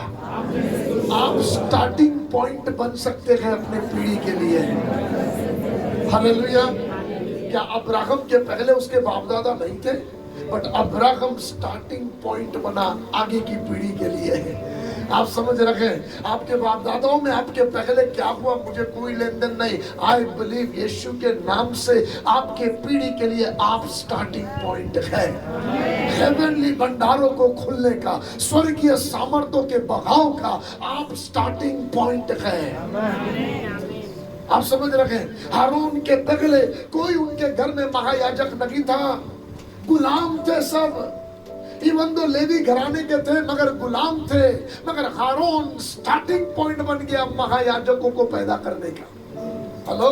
आप स्टार्टिंग पॉइंट बन सकते हैं अपने पीढ़ी के लिए। हालेलुया। क्या अब्राहम के पहले उसके बाप दादा नहीं थे? बट अब्राहम स्टार्टिंग पॉइंट बना आगे की पीढ़ी के लिए। आप समझ रहे हैं? आपके बाप दादाओं में आपके पहले क्या हुआ मुझे कोई लेन देन नहीं। आई बिलीव यीशु के नाम से आपके पीढ़ी के लिए आप स्टार्टिंग पॉइंट है। हेवनली भंडारों को खुलने का, स्वर्गीय सामर्थ्यों के बहाव का आप स्टार्टिंग पॉइंट है। आप समझ रहे हैं? हारून के पहले कोई उनके घर में महायाजक नहीं था, गुलाम थे सब। इवन दो लेवी घराने के थे मगर गुलाम थे, मगर हारून स्टार्टिंग पॉइंट बन गया महायाजकों को पैदा करने का। हेलो।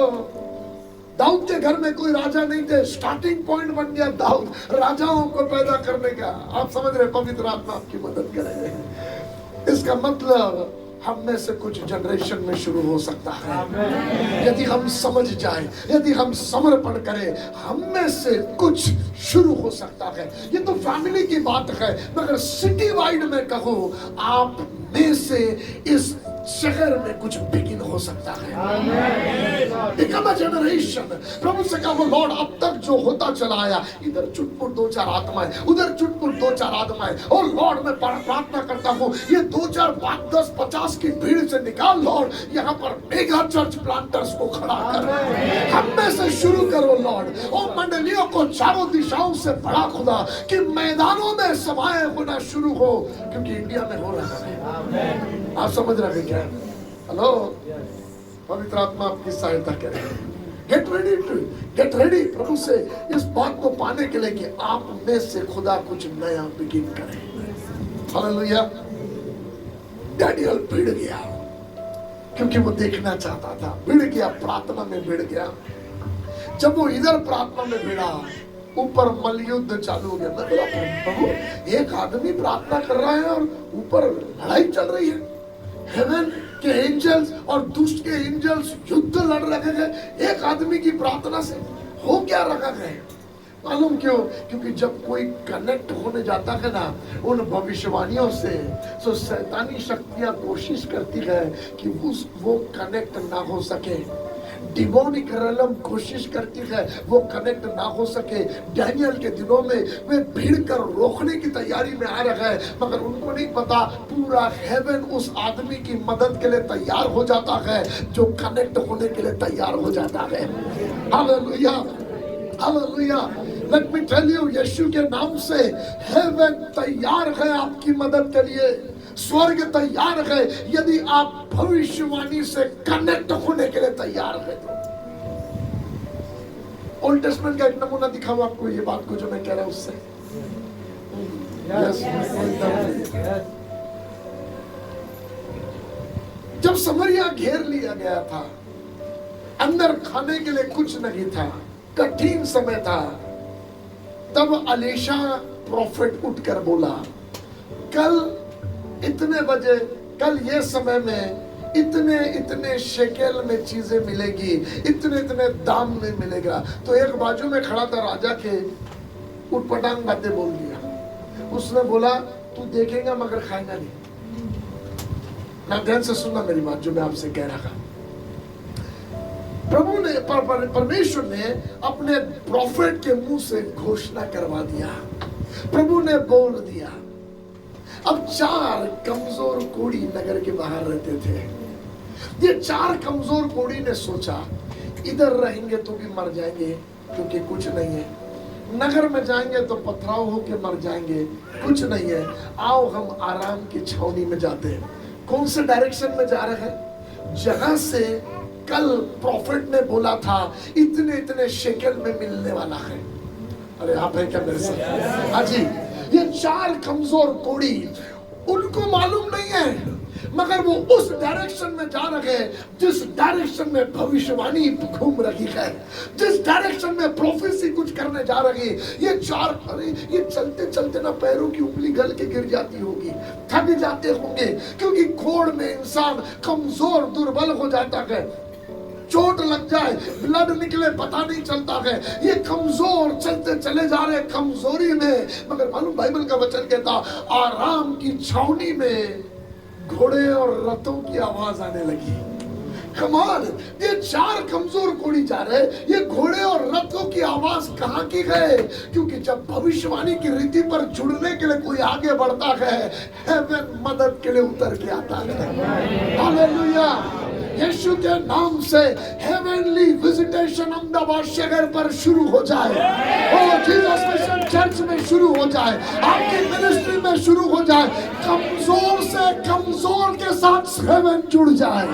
दाऊद के घर में कोई राजा नहीं थे, स्टार्टिंग पॉइंट बन गया दाऊद राजाओं को पैदा करने का। आप समझ रहे? पवित्र आत्मा आपकी मदद करेगा। इसका मतलब हम में से कुछ जनरेशन में शुरू हो सकता है यदि हम समझ जाएं, यदि हम समर्पण करें, हम में से कुछ शुरू हो सकता है। ये तो फैमिली की बात है, मगर सिटी वाइड में कहो, आप में से इस शहर में कुछ बिगिन हो सकता है। Become a generation. प्रभु से कहो लॉर्ड, अब तक जो होता चला आया, इधर चुटपुट 2-4 आत्माएं, उधर चुटपुट 2-4 आत्माएं, और लॉर्ड मैं प्रार्थना करता हूँ ये 2-4 5 10 50 की भीड़ से निकाल लॉर्ड, यहाँ पर मेगा चर्च प्लांटर्स को खड़ा कर, हम में से शुरू करो लॉर्ड। और मंडलियों को चारों दिशाओं से बड़ा खुदा कि मैदानों में सभाएं होना शुरू हो, क्योंकि इंडिया में हो रहा है। आप समझ रहे हैं क्या? हेलो। पवित्र आत्मा आपकी सहायता करे। गेट रेडी प्रभु से इस बात को पाने के लिए कि आप में से खुदा कुछ नया बिगिन करे। हालेलुया। डैनियल भिड़ गया क्योंकि वो देखना चाहता था, भिड़ गया, प्रार्थना में भिड़ गया। जब वो इधर प्रार्थना में भिड़ा, ऊपर मलयुद्ध चालू हो गया। मैं बोला प्रभु, एक आदमी प्रार्थना कर रहा है और ऊपर लड़ाई चल रही है। हेवन के एंजल्स और दुष्ट के एंजल्स युद्ध लड़ रहे हैं एक आदमी की प्रार्थना से। हो क्या रखा है? मालूम क्यों? क्योंकि जब कोई कनेक्ट होने जाता है ना उन भविष्यवाणियों से, तो शैतानी शक्तियां कोशिश करती है कि वो कनेक्ट ना हो सके। डिमोनिक रेलम कोशिश करती है वो कनेक्ट ना हो सके। डैनियल के दिनों में वे भीड़ कर रोकने की तैयारी में आ रहे हैं, मगर उनको नहीं पता पूरा हेवन उस आदमी की मदद के लिए तैयार हो जाता है जो कनेक्ट होने के लिए तैयार हो जाता है। Hallelujah, hallelujah. Let me tell you, Yeshu के नाम से हेवन तैयार है आपकी मदद के लिए। स्वर्ग तैयार है यदि आप भविष्यवाणी से कनेक्ट होने के लिए तैयार है तो। ओल्ड टेस्टमेंट का एक नमूना दिखाऊं आपको ये बात को जो मैं कह रहा हूं उससे। जब समरिया घेर लिया गया था, अंदर खाने के लिए कुछ नहीं था, कठिन समय था, तब अलीशा प्रॉफिट उठकर बोला, कल इतने बजे, कल ये समय में इतने इतने शेकेल में चीजें मिलेगी, इतने इतने दाम में मिलेगा। तो एक बाजू में खड़ा था राजा के, उटपटांग बातें बोल दिया। उसने बोला तू देखेगा मगर खाएगा नहीं। ना ध्यान से सुनना मेरी बात जो मैं आपसे कह रहा था। प्रभु ने परमेश्वर ने अपने प्रॉफिट के मुंह से घोषणा करवा दिया, प्रभु ने बोल दिया। अब 4 कमजोर कोढ़ी नगर के बाहर रहते थे। ये 4 कमजोर कोढ़ी ने सोचा इधर रहेंगे तो भी मर जाएंगे क्योंकि कुछ नहीं है, नगर में जाएंगे तो पथराव होके मर जाएंगे, कुछ नहीं है, आओ हम आराम की छावनी में जाते हैं। कौन से डायरेक्शन में जा रहे हैं? जहां से कल प्रॉफिट ने बोला था इतने इतने शेकेल में मिलने वाला है। अरे आप है क्या मेरे साथ? हाँ जी, ये 4 कमजोर कोढ़ी, उनको मालूम नहीं है मगर वो उस डायरेक्शन में जा रहे हैं जिस डायरेक्शन में भविष्यवाणी घूम रही है, जिस डायरेक्शन में प्रोफेसी कुछ करने जा रही है। ये 4, अरे ये चलते चलते ना पैरों की उंगली गल के गिर जाती होगी, थक जाते होंगे, क्योंकि खोड़ में इंसान कमजोर दुर्बल हो जाता है, चोट लग जाए, ब्लड निकले पता नहीं चलता है। ये कमजोर चलते चले जा रहे कमजोरी में, मगर मालूम बाइबल का वचन कहता आराम की छावनी में घोड़े और रथों की आवाज आने लगी। कमाल, ये 4 कमजोर कोढ़ी जा रहे, ये घोड़े और रथों की आवाज कहाँ की है? क्योंकि जब भविष्यवाणी की रीति पर जुड़ने के लिए कोई आगे बढ़ता है, हेवन मदद के लिए उतर के आता है। हालेलुया, यीशु के नाम से हेवनली विजिटेशन अहमदाबाद शहर पर शुरू हो जाए, ओ जीसस मिशन चर्च में शुरू हो जाए, आपकी मिनिस्ट्री में शुरू हो जाए, कमजोर से कमजोर के साथ हेवन जुड़ जाए।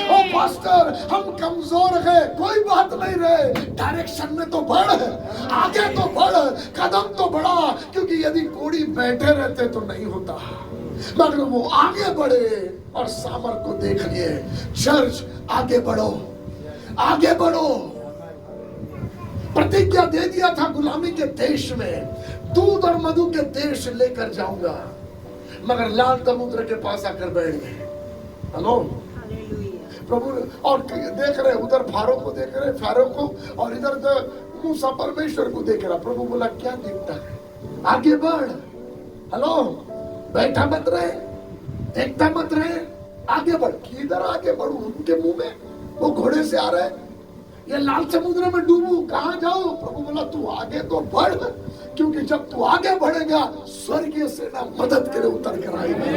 ओ पास्टर, हम कमजोर हैं, कोई बात नहीं रहे, डायरेक्शन में तो बढ़, आगे तो बढ़, कदम तो बढ़ा, क्योंकि यदि कोढ़ी बैठे रहते तो नहीं होता, मगर वो आगे बढ़े और सामर को देख लिए। चर्च आगे बढ़ो, आगे बढ़ो। प्रतिज्ञा दे दिया था गुलामी के देश में दूध और मधु के देश लेकर जाऊंगा, मगर लाल समुद्र के पास आकर बैठ गए। हेलो प्रभु, और देख रहे उधर फारो को देख रहे, फारो को, और इधर मूसा परमेश्वर को देख रहा। प्रभु बोला क्या दिखता है, आगे बढ़। हेलो, बैठा मत रहे, देखता मत रहे, आगे बढ़। किधर आगे बढ़ू? उनके मुंह में वो घोड़े से आ रहे, ये लाल समुद्र में डूबू, कहां जाऊं? प्रभु बोला तू आगे तो बढ़, क्योंकि जब तू आगे बढ़ेगा स्वर्गीय सेना मदद के लिए उतर कर आएगी,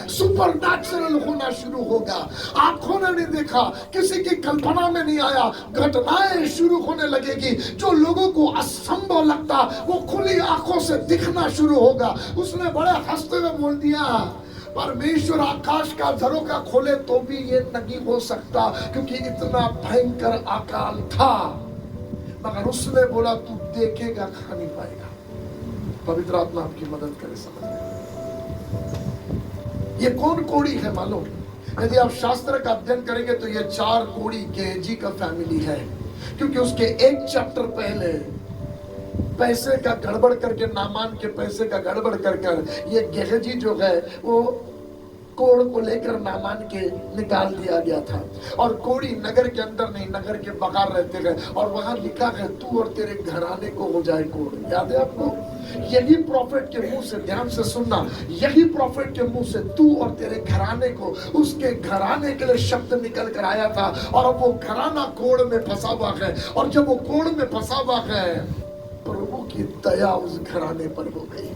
सुपरनैचुरल होना शुरू होगा। आंखों ने नहीं देखा, किसी की कल्पना में नहीं आया, घटनाएं शुरू होने लगेगी। जो लोगों को असंभव लगता वो खुली आंखों से दिखना शुरू होगा। उसने बड़े हंसते हुए बोल दिया, परमेश्वर आकाश का झरोखा खोले तो भी ये नहीं हो सकता, क्योंकि इतना भयंकर अकाल था। मगर उसने बोला तू देखेगा, खा नहीं पाएगा। पवित्र आत्मा आपकी मदद करे समझने। ये कौन कोढ़ी है मालूम? यदि आप शास्त्र का अध्ययन करेंगे तो ये 4 कोढ़ी गेहजी का फैमिली है, क्योंकि उसके 1 चैप्टर पहले पैसे का गड़बड़ करके, नामान के पैसे का गड़बड़ कर ये गेहजी जो है वो कोड़ को लेकर नामान के निकाल दिया गया था। और कोढ़ी नगर के अंदर नहीं, नगर के बाहर रहते गए, और वहां लिखा है तू और तेरे घराने को हो जाए कोढ़। याद है आपको? यही प्रॉफिट के मुंह से, ध्यान से सुनना, यही प्रॉफिट के मुंह से तू और तेरे घराने को, उसके घराने के लिए शब्द निकल कर आया था। और अब वो घराना कोढ़ में फंसा हुआ है, और जब वो कोढ़ में फंसा हुआ है, प्रभु की दया उस घराने पर हो गई।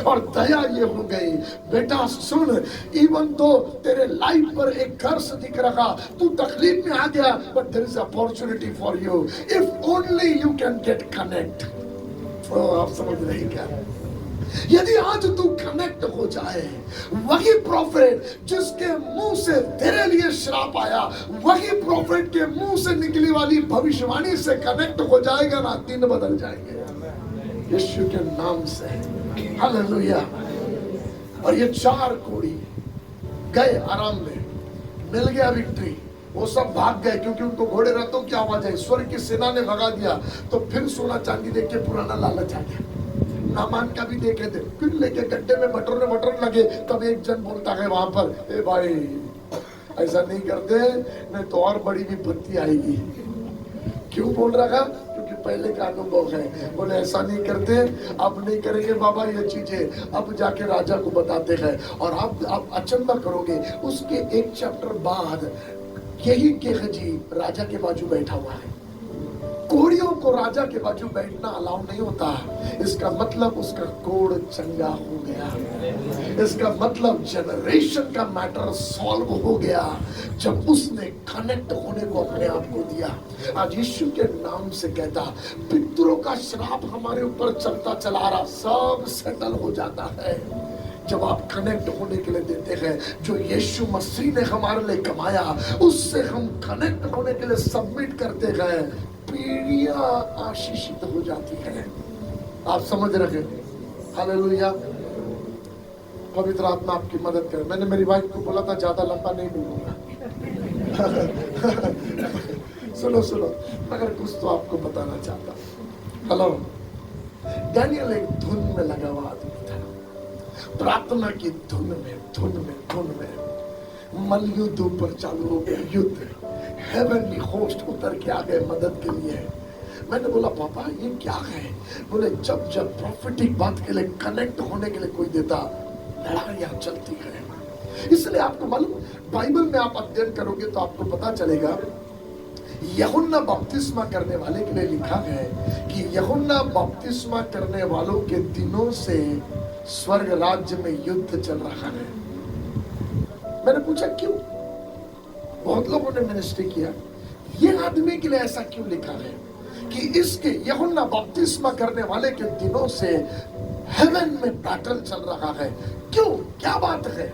और दया ये हो गई, बेटा सुन, इवन तो तेरे लाइफ पर एक कर्ज दिख रहा, तू तकलीफ में आ गया, but there is opportunity for you if only you can get connect. आप समझ रहे क्या? यदि आज तू कनेक्ट हो जाए, वही प्रॉफिट जिसके मुंह से तेरे लिए श्राप आया, वही प्रॉफिट के मुंह से निकली वाली भविष्यवाणी से कनेक्ट हो जाएगा ना, दिन बदल जाएंगे यीशु के नाम से। हालेलुया। और ये 4 कोढ़ी गए आराम में, मिल गया विक्ट्री, वो सब भाग गए क्योंकि उनको घोड़े रथों की आवाज है, ईश्वर की सेना ने भगा दिया। तो फिर सोना चांदी देख के पुराना लालच आ गया। नामान का भी देखे थे, फिर लेके गड्ढे में बटोरने लगे। तब एक जन बोलता है वहां पर, ए भाई ऐसा नहीं करते, नहीं तो और बड़ी विपत्ति आएगी। क्यों बोल रहा था? क्योंकि पहले का अनुभव है। बोले ऐसा नहीं करते, अब नहीं करेंगे बाबा ये चीजें, अब जाके राजा को बताते हैं और आप अचंबा करोगे। उसके एक चैप्टर बाद यही गेहजी राजा के बाजू बैठा हुआ है। कोढ़ियों को राजा के बाजू बैठना अलाउ नहीं होता। इसका मतलब उसका कोढ़ चंगा हो गया, इसका मतलब जनरेशन का मैटर सॉल्व हो गया जब उसने कनेक्ट होने को अपने आप को दिया। आज यीशु के नाम से कहता, पितरों का श्राप हमारे ऊपर चलता चला रहा, सब सेटल हो जाता है जब आप कनेक्ट होने के लिए देते हैं। जो यीशु मसीह ने हमारे लिए कमाया, उससे हम कनेक्ट होने के लिए सबमिट करते हैं, पीढ़ियां आशीषित हो जाती है। आप समझ रहे हैं? हालेलुया। पवित्र आत्मा आपकी मदद करे। मैंने मेरी वाइफ को बोला था ज्यादा लंबा नहीं डूबूंगा। सुनो, मगर कुछ तो आपको बताना चाहता हूं। हेलो, डैनियल एक धुन में लगा हुआ आदमी था, प्रार्थना की धुन में मल युद्ध ऊपर चालू हो गया। युद्ध, हेवनली होस्ट उतर के आ गए मदद के लिए। मैंने बोला पापा ये क्या है? बोले जब प्रॉफिटिक बात के लिए कनेक्ट होने के लिए कोई देता, लड़ाइयां चलती है। इसलिए आपको मालूम, बाइबल में आप अध्ययन करोगे तो आपको पता चलेगा, यूहन्ना बपतिस्मा करने वाले के लिए लिखा है कि यूहन्ना बपतिस्मा करने वालों के दिनों से स्वर्ग राज्य में युद्ध चल रहा है। मैंने पूछा क्यों? बहुत लोगों ने मिनिस्ट्री किया, ये आदमी के लिए ऐसा क्यों लिखा है कि इसके यूहन्ना बपतिस्मा करने वाले के दिनों से हेवन में बैटल चल रहा है? क्यों, क्या बात है?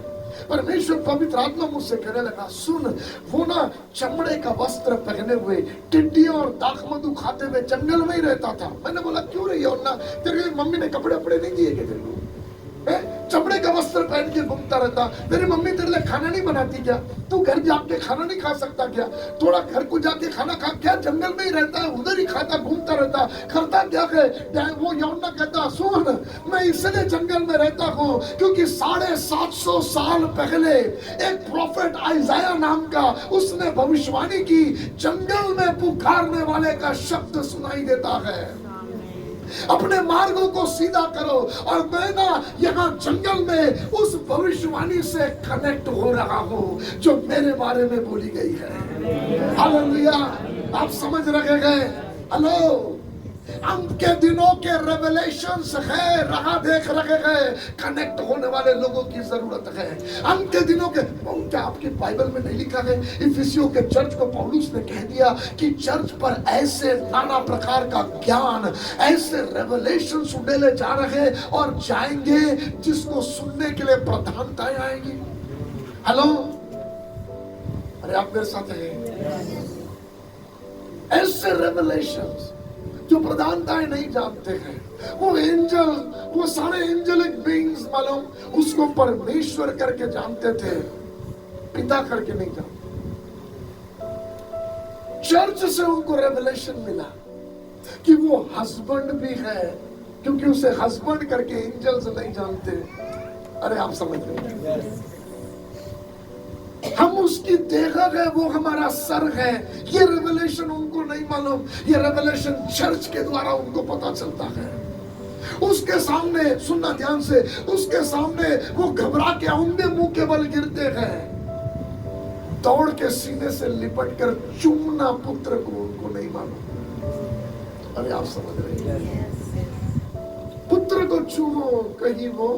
परमेश्वर पवित्र आत्मा मुझसे कहने लगा, सुन, वो ना चमड़े का वस्त्र पहने हुए टिड्डियों और दाखमधु खाते हुए जंगल में ही रहता था। मैंने बोला क्यों रे यूहन्ना, तेरे मम्मी ने कपड़े नहीं दिए क्या तेरे को? चमड़े का वस्त्र पहन के घूमता रहता? तेरी मम्मी तेरे लिए खाना नहीं बनाती क्या? तू घर जाके खाना नहीं खा सकता क्या? थोड़ा घर को जाके खाना खा, क्या जंगल में ही रहता है, उधर ही खाता घूमता रहता, करता क्या है? वो यूहन्ना कहता, सुन, मैं इसलिए जंगल में रहता हूँ क्योंकि 750 साल पहले एक प्रॉफिट आइजाया नाम का, उसने भविष्यवाणी की, जंगल में पुकारने वाले का शब्द सुनाई देता है, अपने मार्गों को सीधा करो। और मैं ना यहाँ जंगल में उस भविष्यवाणी से कनेक्ट हो रहा हूँ जो मेरे बारे में बोली गई है। हालेलुया। आप समझ रहे हैं? हेलो, अंत के दिनों के रेवलेशंस है, राह देख रहे हैं, कनेक्ट होने वाले लोगों की जरूरत है। अंत के दिनों के, क्या आपकी बाइबल में नहीं लिखा है? इफिसियों के चर्च को पौलुस ने कह दिया कि चर्च पर ऐसे नाना प्रकार का ज्ञान, ऐसे रेवलेशंस उड़ेले जा रहे और जाएंगे जिसको सुनने के लिए प्रधानताएं आएंगी। हेलो, अरे आप मेरे साथ हैं? ऐसे रेवलेशंस जो प्रधानताएं नहीं जानते हैं, वो एंजल, वो सारे एंजेलिक बीइंग्स मालूम, उसको परमेश्वर करके जानते थे, पिता करके नहीं जानते। चर्च से उनको रेवलेशन मिला कि वो हस्बैंड भी है, क्योंकि उसे हस्बैंड करके एंजल्स नहीं जानते। अरे आप समझ रहे हैं? हम उसकी देह है, वो हमारा सर है। ये रेवलेशन उनको नहीं मालूम, ये रेवलेशन चर्च के द्वारा उनको पता चलता है। उसके सामने, सुनना ध्यान से, उसके सामने वो घबरा के औंधे मुंह के बल गिरते हैं, दौड़ के सीने से लिपट कर चूमना पुत्र को उनको नहीं मालूम। अरे आप समझ रहे हैं? पुत्र को चूमो, कहीं वो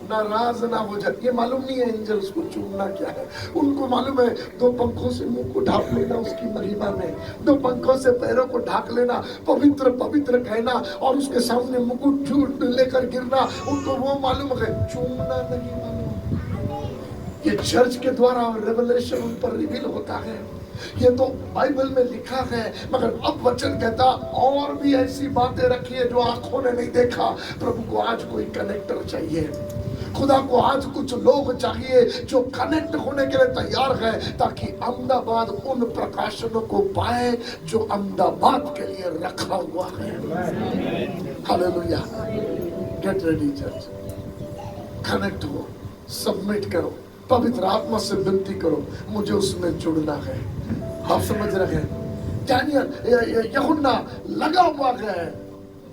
नाराज ना हो जाए। ये मालूम नहीं है एंजल्स को चूमना क्या है। उनको मालूम है 2 पंखों से मुंह को ढांप लेना उसकी महिमा में, 2 पंखों से पैरों को ढांक लेना, पवित्र पवित्र कहना और उसके सामने मुकुट झूठ लेकर गिरना, उनको वो मालूम है। चूमना नहीं मालूम। ये चर्च के द्वारा रेवलेशन उन पर रिवील होता है। ये तो बाइबल में लिखा है, मगर अब वचन कहता और भी ऐसी बातें रखी है जो आंखों ने नहीं देखा। प्रभु को आज कोई कनेक्टर चाहिए, खुदा को आज कुछ लोग चाहिए जो कनेक्ट होने के लिए तैयार है, ताकि अहमदाबाद उन प्रकाशनों को पाए जो अहमदाबाद के लिए रखा हुआ है। Hallelujah. Get ready church, connect हो, सबमिट करो, पवित्र आत्मा से विनती करो, मुझे उसमें जुड़ना है। आप समझ रहे हैं? दानियल यूहन्ना लगा हुआ है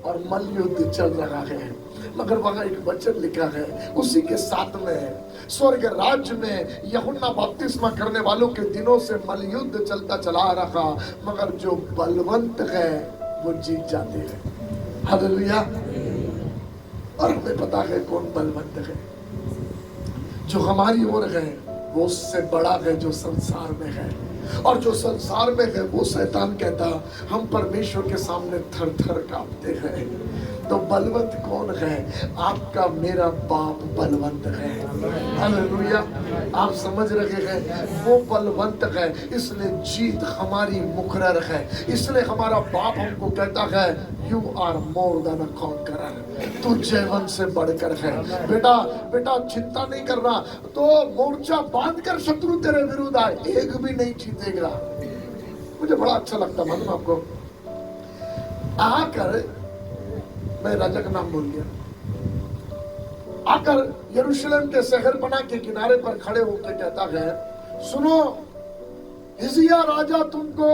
और मल्लयुद्ध चल रहा है, मगर वहां एक वचन लिखा है उसी के साथ में स्वर्ग राज्य में यूहन्ना बपतिस्मा करने वालों के दिनों से मल्लयुद्ध चलता चला रहा, मगर जो बलवंत है वो जीत जाते हैं। हालेलुया। और हमें पता है कौन बलवंत है। जो हमारी ओर है वो उससे बड़ा है जो संसार में है, और जो संसार में है वो शैतान कहता हम परमेश्वर के सामने थर थर कांपते हैं। तो बलवंत कौन है? आपका मेरा बाप बलवंत है। हालेलुया। आप समझ रहे हैं? वो बलवंत है, इसलिए जीत हमारी मुकर्रर है। इसलिए हमारा बाप हमको कहता है you are more than a conqueror, तू जयवंत से बढ़कर है। बेटा बेटा चिंता नहीं करना, तो मोर्चा बांध कर शत्रु तेरे विरुद्ध आए, एक भी नहीं जीतेगा। मुझे बड़ा अच्छा लगता, मालूम आपको, आकर मैं राजा का नाम भूल गया, आकर यरूशलेम के शहरपना के किनारे पर खड़े होकर कहता है सुनो हिजकिय्याह राजा तुमको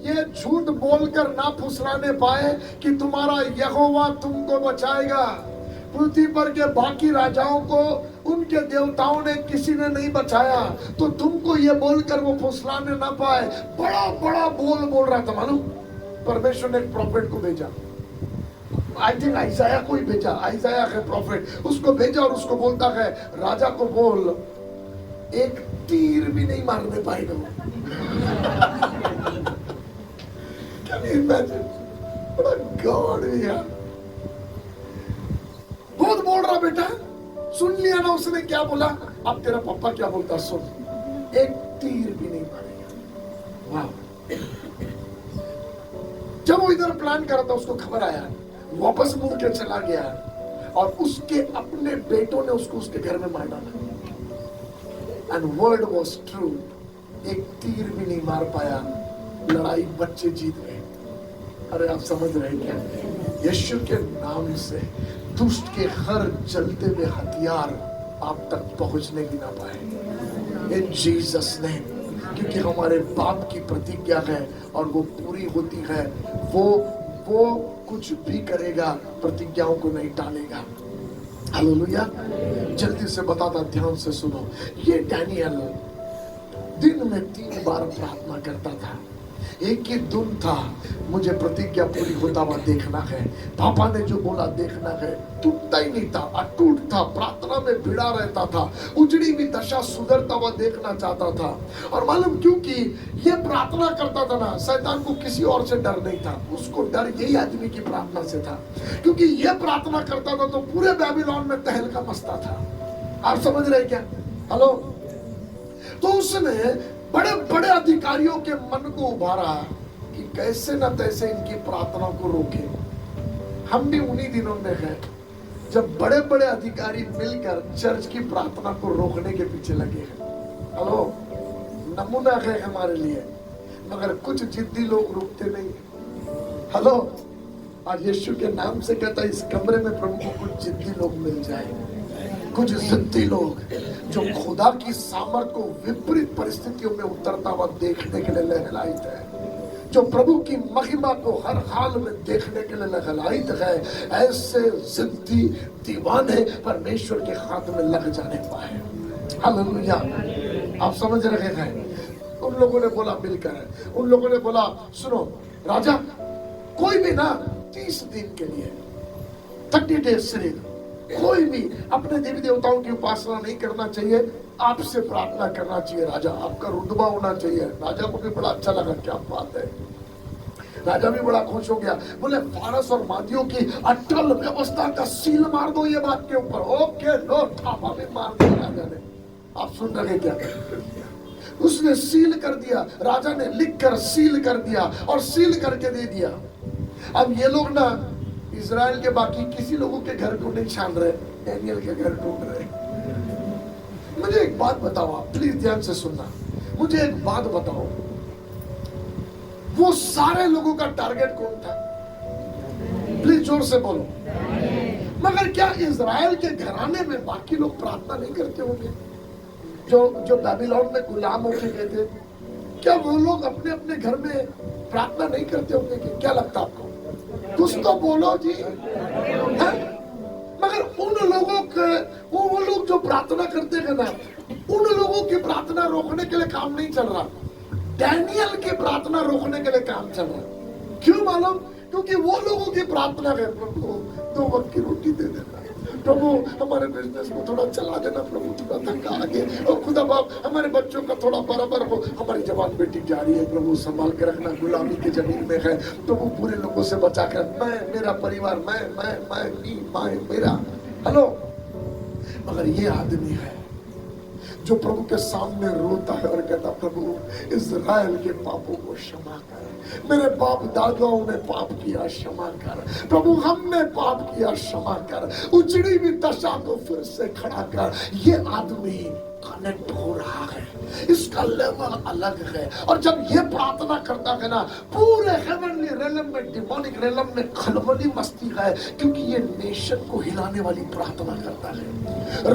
ये झूठ बोलकर ना फुसलाने पाए कि तुम्हारा यहोवा तुमको बचाएगा। पृथ्वी पर के बाकी राजाओं को उनके देवताओं ने किसी ने नहीं बचाया, तो तुमको ये बोलकर वो फुसलाने ना पाए। बड़ा बड़ा बोल रहा था मालूम। परमेश्वर ने एक प्रॉफिट को भेजा, आई थिंक आइसाया को ही भेजा, आइसाया है प्रॉफिट, उसको भेजा और उसको बोलता है राजा को बोल एक तीर भी नहीं मारने पाएगा। Can you imagine? बड़ा गॉड है यार। बहुत बोल रहा बेटा, सुन लिया ना उसने क्या बोला? अब तेरा पापा क्या बोलता सुन, एक तीर भी नहीं मारेगा। वाह। जब वो इधर प्लान कर रहा था उसको खबर आया, वापस मुड़ के चला गया और उसके अपने बेटों ने उसको उसके घर में मार डाला। एंड वर्ड वाज ट्रू, एक तीर भी नहीं मार पाया, लड़ाई बच्चे जीत गए। अरे आप समझ रहे हैं क्या? यीशु के नाम से दुष्ट के हर जलते हुए हथियार आप तक पहुंचने भी ना पाए, इन जीसस नेम। क्योंकि हमारे बाप की प्रतिज्ञा है और वो पूरी होती है। वो कुछ भी करेगा, प्रतिज्ञाओं को नहीं टालेगा। हालेलुया। जल्दी से बताता, ध्यान से सुनो। ये दानियल दिन में 3 बार प्रार्थना करता था। एक ही दिन था, मुझे प्रतिज्ञा पूरी होता हुआ देखना है। पापा ने जो बोला देखना है। टूटता ही नहीं था, अटूट था, प्रार्थना में भिड़ा रहता था, उजड़ी हुई दशा सुधरता हुआ देखना चाहता था। और मालूम क्योंकि ये प्रार्थना करता था ना, शैतान को किसी और से डर नहीं था, उसको डर यही आदमी की प्रार्थना से था। क्योंकि ये प्रार्थना करता था तो पूरे बेबीलोन में तहलका मचता था। आप समझ रहे क्या? हेलो। तो उसने बड़े बड़े अधिकारियों के मन को उभारा कि कैसे न तैसे इनकी प्रार्थना को रोके। हम भी उन्हीं दिनों में हैं जब बड़े बड़े अधिकारी मिलकर चर्च की प्रार्थना को रोकने के पीछे लगे हैं। हेलो। नमूना है हमारे लिए, मगर कुछ जिद्दी लोग रुकते नहीं। हेलो। आज यीशु के नाम से कहता है इस कमरे में प्रभु को कुछ जिद्दी लोग मिल जाए, कुछ जिद्दी लोग जो खुदा की सामर्थ को विपरीत परिस्थितियों में उतरता हुआ देखने के लिए लहलायित है, जो प्रभु की महिमा को हर हाल में देखने के लिए लहलायित है। ऐसे जिद्दी दीवाने परमेश्वर के हाथ में लग जाने पाए। हालेलुया। आप समझ रहे हैं? उन लोगों ने बोला मिलकर, उन लोगों ने बोला सुनो राजा, कोई भी ना 30 दिन के लिए 30 days से कोई भी अपने देवी देवताओं की उपासना नहीं करना चाहिए, आपसे प्रार्थना करना चाहिए। राजा आपका रुतबा होना चाहिए। राजा को भी बड़ा अच्छा लगा, क्या बात है। राजा भी बड़ा खुश हो गया, बोले फारस और मादियों की अटल व्यवस्था का सील मार दो ये बात के ऊपर। ओके लो, थापा भी मार दिया राजा ने। आप सुन रहे क्या? उसने सील कर दिया, राजा ने लिखकर सील कर दिया और सील करके दे दिया। अब ये लोग ना इजराइल के बाकी किसी लोगों के घर को नहीं छान रहे, डैनियल के घर ढूंढ रहे। मुझे एक बात बताओ, आप प्लीज ध्यान से सुनना, मुझे एक बात बताओ, वो सारे लोगों का टारगेट कौन था? प्लीज जोर से बोलो। मगर क्या इजराइल के घराने में बाकी लोग प्रार्थना नहीं करते होंगे? जो बेबीलोन में गुलाम होके गए थे, क्या वो लोग अपने अपने घर में प्रार्थना नहीं करते होंगे? क्या लगता आपको? कुछ तो बोलो जी। है? मगर उन लोगों के वो लोग जो प्रार्थना करते हैं ना, उन लोगों की प्रार्थना रोकने के लिए काम नहीं चल रहा, डैनियल की प्रार्थना रोकने के लिए काम चल रहा है। क्यों मालूम? क्योंकि वो लोगों की प्रार्थना है, प्रभु 2 वक्त की रोटी दे देना, प्रभु हमारे बिजनेस को थोड़ा चला देना, प्रभु थोड़ा धक्का आगे, और खुदा बाप हमारे बच्चों का थोड़ा बराबर हो, हमारी जवान बेटी जा रही है, प्रभु संभाल के रखना, गुलामी की जमीन में है, प्रभु पूरे लोगों से बचा कर, मैं मेरा परिवार, मैं मेरा। हेलो, मगर ये आदमी है जो प्रभु के सामने रोता है और कहता, प्रभु इज़राइल के पापों को क्षमा कर, मेरे बाप दादाओं ने पाप किया, क्षमा कर, प्रभु हमने पाप किया, क्षमा कर, उजड़ी हुई दशा को फिर से खड़ा कर। ये आदमी कनेक्ट हो रहा है, इसका लेवल अलग है। और जब ये प्रार्थना करता है ना, पूरे हेवनली रेलम में, डिमोनिक रेलम में खलबली मस्ती है, क्योंकि ये नेशन को हिलाने वाली प्रार्थना करता है,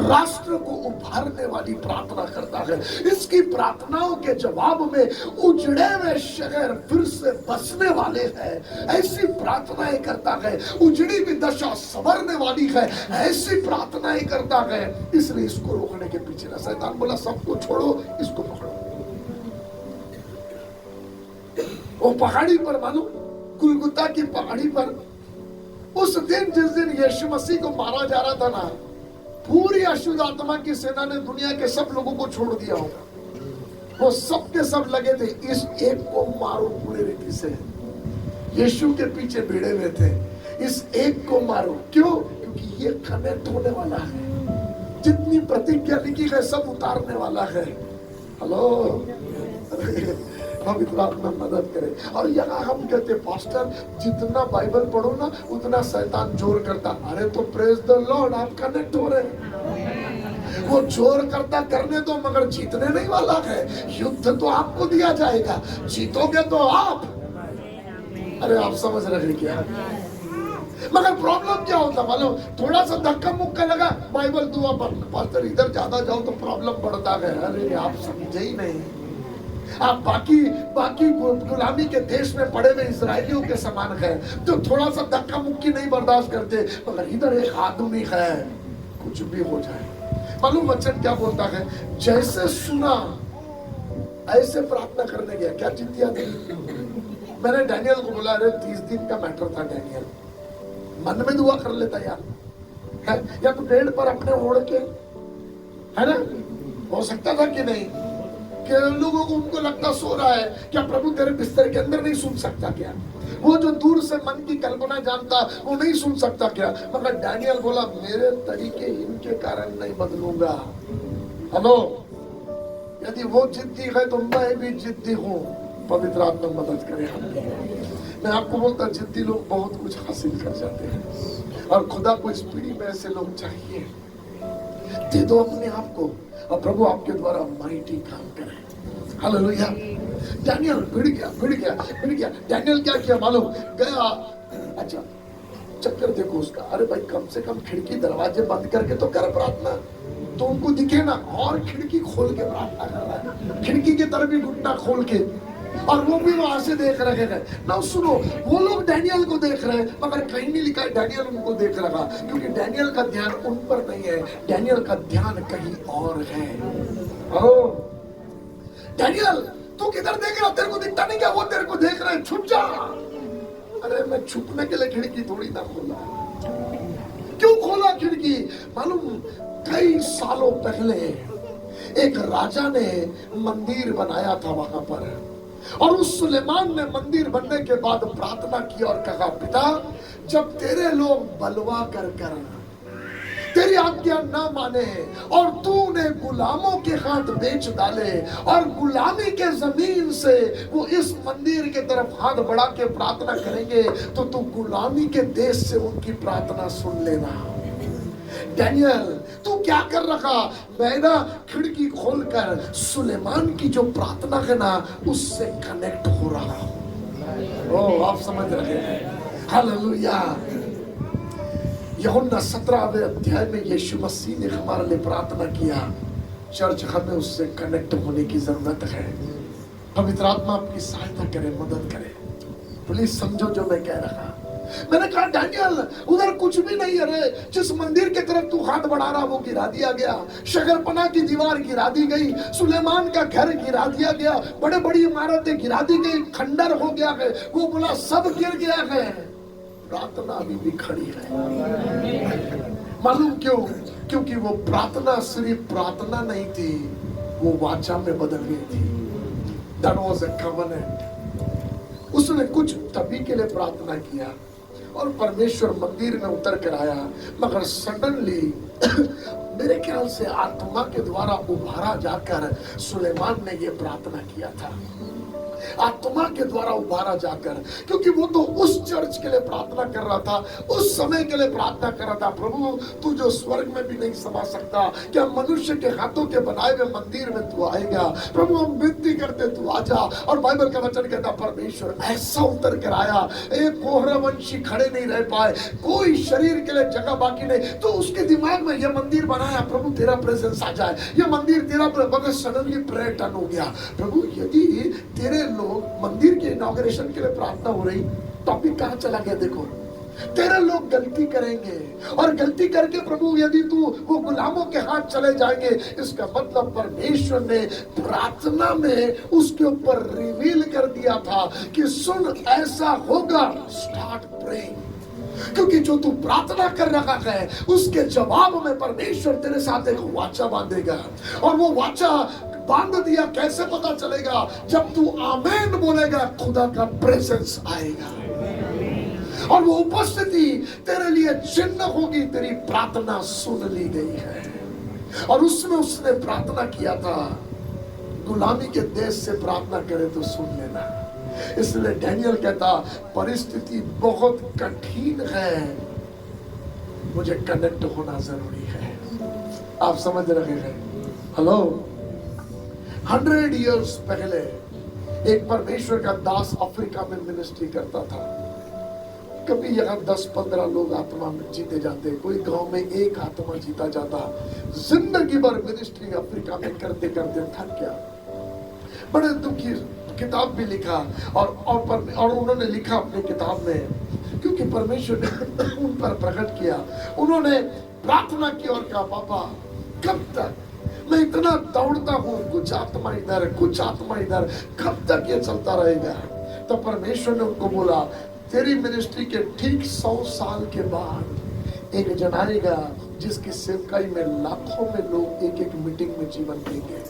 राष्ट्र को उभारने वाली प्रार्थना करता है। इसकी प्रार्थनाओं के जवाब में उजड़े हुए शहर फिर से बसने वाले हैं, ऐसी प्रार्थनाएं करता है। उजड़ी हुई दशा संवरने वाली है, ऐसी प्रार्थनाएं करता है। इसलिए इसको रोकने के पीछे ना, शैतान बोला सबको छोड़ो, इसको पकड़ो। वो पहाड़ी पर, मालूम, गुलगुता की पहाड़ी पर, उस दिन जिस दिन यीशु मसीह को मारा जा रहा था ना, पूरी अशुद्ध आत्मा की सेना ने दुनिया के सब लोगों को छोड़ दिया होगा। वो सब के सब लगे थे, इस एक को मारो पूरे रीति से। यीशु के पीछे भिड़े हुए थे, इस एक को मारो। क्यों? क्योंकि ये कनेक्ट होने वाला है, जितनी प्रतिज्ञा लिखी है सब उतारने वाला है। हेलो, पवित्र आत्मा मदद करे। और यहाँ हम कहते, पास्टर जितना बाइबल पढ़ो ना उतना शैतान जोर करता। अरे तो प्रेज द लॉर्ड, आप कनेक्ट हो रहे। वो जोर करता करने दो, मगर जीतने नहीं वाला है। युद्ध तो आपको दिया जाएगा, जीतोगे तो आप। अरे आप समझ रहे क्या? मगर प्रॉब्लम क्या होता मालूम? थोड़ा सा धक्का मुक्का लगा, बाइबल दुआ पढ़, पास्टर इधर ज्यादा जाओ तो प्रॉब्लम बढ़ता है। अरे आप समझे ही नहीं, आप बाकी गुलामी के देश में पड़े हुए इजरायलियों के समान है, जो थोड़ा सा धक्का मुक्की नहीं बर्दाश्त करते। मगर इधर एक आदमी है, कुछ भी हो जाए। मालूम वचन क्या बोलता है? जैसे सुना ऐसे प्रार्थना करने गया। क्या चिंता थी? मैंने डैनियल को बोला, अरे 30 दिन का मैटर था डैनियल, मन में दुआ कर लेता यार, है? या तो पेड़ पर अपने ओढ़ के, है ना, हो सकता था कि नहीं? कि लोगों को उनको लगता सो रहा है, क्या प्रभु तेरे बिस्तर के अंदर नहीं सुन सकता क्या? वो जो दूर से मन की कल्पना जानता वो नहीं सुन सकता क्या? मगर डैनियल बोला, मेरे तरीके इनके कारण नहीं बदलूंगा। हेलो, यदि वो जिद्दी है तो मैं भी जिद्दी हूँ। पवित्र आत्मा मदद करे हमें। मैं आपको बोलता, जिद्दी लोग बहुत कुछ हासिल कर जाते हैं, और खुदा को इस पीढ़ी में ऐसे लोग चाहिए। दे दो अपने आप को, और प्रभु आपके द्वारा माइटी काम करे। हालेलुया। डैनियल भिड़ गया। डैनियल क्या किया मालूम? गया, अच्छा चक्कर देखो उसका। अरे भाई, कम से कम खिड़की दरवाजे बंद करके तो कर प्रार्थना, तो उनको दिखे ना। और खिड़की खोल के प्रार्थना कर रहा है, खिड़की की तरफ भी घुटना खोल के, और वो भी वहां से देख रहे हैं ना। सुनो, वो लोग डैनियल को देख रहे हैं, मगर कहीं नहीं लिखा है डैनियल उनको देख रहा, क्योंकि डैनियल का ध्यान उन पर नहीं है, डैनियल का ध्यान कहीं और है। ओ डैनियल, तू किधर देख रहा? तेरे को दिखता नहीं क्या? वो तेरे को देख रहे हैं, छुप जा। अरे मैं छुपने के लिए खिड़की थोड़ी ना खोला, क्यों खोला खिड़की? मालूम, कई सालों पहले एक राजा ने मंदिर बनाया था वहां पर, और उस सुलेमान ने मंदिर बनने के बाद प्रार्थना की और कहा, पिता, जब तेरे लोग बलवा कर तेरी आज्ञा ना माने और तूने गुलामों के हाथ बेच डाले और गुलामी के जमीन से वो इस मंदिर के तरफ हाथ बढ़ा के प्रार्थना करेंगे, तो तू गुलामी के देश से उनकी प्रार्थना सुन लेना। डैनियल, तू क्या कर रखा? मैं ना खिड़की खोलकर सुलेमान की जो प्रार्थना है ना, उससे कनेक्ट हो रहा हूं। ओ, आप समझ रहे हैं? हालेलुया। यूहन्ना 17वें अध्याय में यीशु मसीह ने हमारे लिए प्रार्थना किया। चर्च, हमें उससे कनेक्ट होने की जरूरत है। पवित्र आत्मा आपकी सहायता करे, मदद करे। प्लीज समझो जो मैं कह रहा। मैंने कहा, डैनियल, उधर कुछ भी नहीं है रे। जिस मंदिर के तरफ तू हाथ बढ़ा रहा वो गिरा दिया गया, शगरपना की दीवार गिरा दी गई, सुलेमान का घर गिरा दिया गया, बड़े बड़ी इमारतें गिरा दी गई, खंडर हो गया है। वो बोला सब गिर गया है, प्रार्थना अभी भी खड़ी है। मालूम क्यों? क्योंकि वो प्रार्थना सिर्फ प्रार्थना नहीं थी, वो वाचा में बदल गई थी। That was a covenant। उसने कुछ तभी के लिए प्रार्थना किया और परमेश्वर मंदिर में उतर कर आया, मगर सडनली मेरे ख्याल से आत्मा के द्वारा उभारा जाकर सुलेमान ने ये प्रार्थना किया था। आत्मा के द्वारा उभारा जाकर, क्योंकि वो तो उस चर्च के लिए प्रार्थना कर रहा था, उस समय के लिए प्रार्थना कर रहा था। प्रभु, तू जो स्वर्ग में भी नहीं समा सकता, क्या मनुष्य के हाथों के बनाए हुए मंदिर में तू आएगा? प्रभु, हम विनती करते तू आजा। और बाइबल का वचन कहता, परमेश्वर ऐसा उतर कर आया, एक कोहरावंशी खड़े नहीं रह पाए, कोई शरीर के लिए जगह बाकी नहीं। तो उसके दिमाग में यह मंदिर बनाया, प्रभु तेरा प्रेजेंस आ जाए, यह मंदिर तेरा, मगर सडनली प्रेयर टर्न हो गया। प्रभु, यदि तेरे लोग मंदिर के इनॉग्रेशन के लिए प्रार्थना हो रही, टॉपिक कहां चला गया? देखो, तेरे लोग गलती करेंगे और गलती करके प्रभु यदि तू वो गुलामों के हाथ चले जाएंगे, इसका मतलब परमेश्वर ने प्रार्थना में उसके ऊपर रिवील कर दिया था कि सुन, ऐसा होगा, स्टार्ट प्रेइंग। क्योंकि जो तू प्रार्थना कर रहा है उसके जवाब में परमेश्वर तेरे साथ एक वाचा बांधेगा, और वो वाचा बांध दिया कैसे पता चलेगा? जब तू आमीन बोलेगा, खुदा का प्रेजेंस आएगा और वो उपस्थिति तेरे लिए चिन्ह होगी, तेरी प्रार्थना सुन ली गई है। और उसमें उसने प्रार्थना किया था, गुलामी के देश से प्रार्थना करे तो सुन लेना। इसलिए डैनियल कहता, परिस्थिति बहुत कठिन है, मुझे कनेक्ट होना जरूरी है। आप समझ रहे हैं? हेलो। 100 इयर्स पहले एक परमेश्वर का दास अफ्रीका में मिनिस्ट्री करता था। कभी यहाँ 10-15 लोग आत्मा में जीते जाते, कोई गांव में एक आत्मा जीता जाता। जिंदगी भर मिनिस्ट्री अफ्रीका में करते करते थक गया, बड़े दुखी। किताब भी लिखा और उन्होंने लिखा अपनी किताब में, क्योंकि परमेश्वर ने उन पर प्रकट किया। उन्होंने प्रार्थना की और कहा, पापा कब तक मैं इतना दौड़ता हूँ, कुछ आत्मा इधर, कुछ आत्मा इधर, कब तक ये चलता रहेगा? तो परमेश्वर ने उनको बोला, तेरी मिनिस्ट्री के ठीक 100 साल के बाद एक जन आएगा जिसकी सेवकाई में लाखों में लोग एक एक मीटिंग में जीवन देंगे।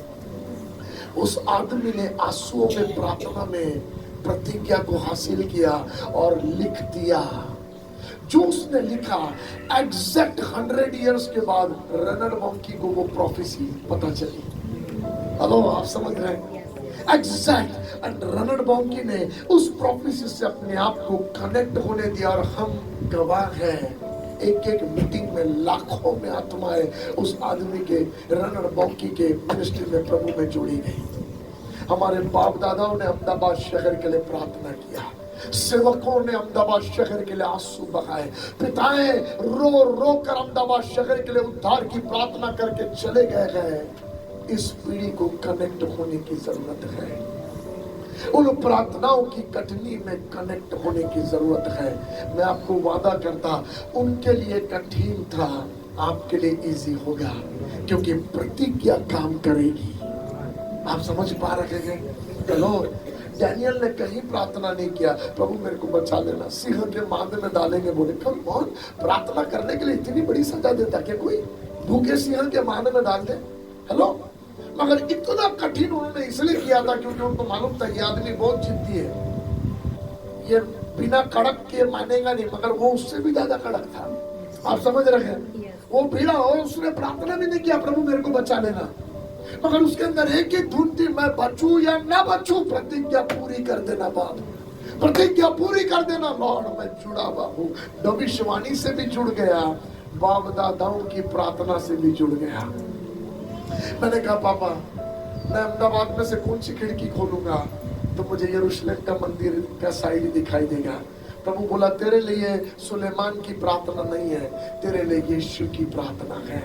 उस आदमी ने आंसुओं में प्रार्थना में प्रतिज्ञा को हासिल किया और लिख दिया। जो उसने लिखा, एग्जैक्ट 100 इयर्स के बाद रनर बॉन्की को वो प्रोफेसी पता चली। हेलो, आप समझ रहे हैं? एग्जैक्ट। एंड रनर बॉन्की ने उस प्रोफेसी से अपने आप को कनेक्ट होने दिया, और हम गवाह हैं। एक एक मीटिंग में लाखों में आत्माएं उस आदमी के, रनर बॉन्की के मिनिस्ट्री में, प्रभु में जोड़ी गई। हमारे बाप दादाओं ने अहमदाबाद शहर के लिए प्रार्थना किया, सेवकों ने अहमदाबाद शहर के लिए आंसू बहाए, पिताएं रो रो कर अहमदाबाद शहर के लिए उद्धार की प्रार्थना करके चले गए हैं। इस पीढ़ी को कनेक्ट होने की जरूरत है, उन प्रार्थनाओं की कटनी में कनेक्ट होने की जरूरत है। मैं आपको वादा करता, उनके लिए कठिन था, आपके लिए इजी होगा, क्योंकि प्रतिज्ञा काम करेगी। आप समझ पा रहे हैं? चलो, डैनियल ने कहीं प्रार्थना नहीं किया प्रभु मेरे को बचा लेना, सिंह के मांद में डालेंगे। बोले कम कौन प्रार्थना करने के लिए इतनी बड़ी सजा देता कि कोई भूखे सिंह के मांद में डाल दे? हेलो, मगर इतना कठिन उन्होंने इसलिए किया था क्योंकि उनको मालूम था ये आदमी बहुत जिद्दी है, ये बिना कड़क के मानेगा नहीं, मगर वो उससे भी ज्यादा कड़क था। आप समझ रहे हैं? वो भीड़ा और उसने प्रार्थना भी नहीं किया प्रभु मेरे को बचा लेना, मगर उसके अंदर एक ही धुन थी, मैं बचूं या ना बचूं, प्रतिज्ञा पूरी कर देना बाप, प्रतिज्ञा पूरी कर देना लॉर्ड। मैं जुड़ा हुआ हूँ, भविष्यवाणी से भी जुड़ गया, बाप दादाओं की प्रार्थना से भी जुड़ गया। मैंने कहा पापा मैं अहमदाबाद में से कौन सी खिड़की खोलूंगा तो मुझे यरूशलेम का मंदिर का साइड दिखाई देगा। प्रभु बोला तेरे लिए सुलेमान की प्रार्थना नहीं है, तेरे लिए यीशु की प्रार्थना है।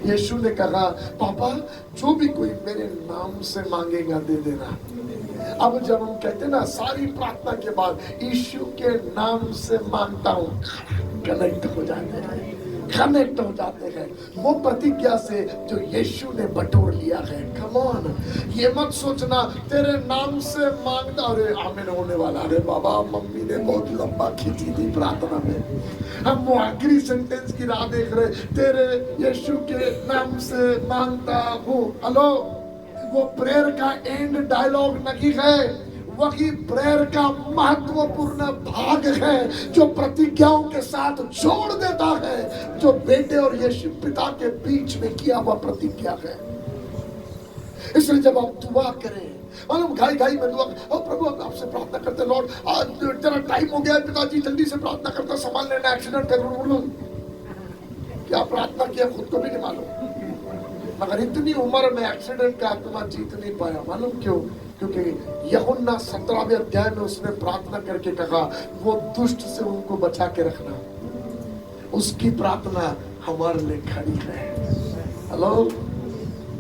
यीशु ने कहा पापा जो भी कोई मेरे नाम से मांगेगा दे देना। अब जब हम कहते ना सारी प्रार्थना के बाद यीशु के नाम से मांगता हूँ, कनेक्ट हो जाते हैं, कनेक्ट हो जाते हैं वो प्रतिज्ञा से जो यीशु ने बटोर लिया है। कम ऑन, ये मत सोचना तेरे नाम से मांगना, अरे आमीन होने वाला, अरे बाबा मम्मी ने बहुत लंबा खींची थी प्रार्थना में, हम वो आखिरी सेंटेंस की राह देख रहे, तेरे यीशु के नाम से मांगता हूँ। हेलो, वो प्रेयर का एंड डायलॉग नहीं है, वही प्रेयर का महत्वपूर्ण भाग है जो प्रतिज्ञाओं के साथ जोड़ देता है, जो बेटे और यीशु पिता के बीच में किया हुआ प्रतिज्ञा है। इसलिए जब आप दुआ करें, मालूम घाई घाई में दुआ, और प्रभु हम आपसे प्रार्थना करते लॉर्ड आज जरा टाइम हो गया पिताजी जल्दी से प्रार्थना करता, सामान लेना, एक्सीडेंट कर, क्या प्रार्थना किया खुद को भी नहीं मालूम, मगर इतनी उम्र में एक्सीडेंट का आत्मा जीत नहीं पाया। मालूम क्यों? क्योंकि यूहन्ना 17वें अध्याय में उसने प्रार्थना करके कहा वो दुष्ट से उनको बचा के रखना, उसकी प्रार्थना हमारे लिए खड़ी है। हेलो,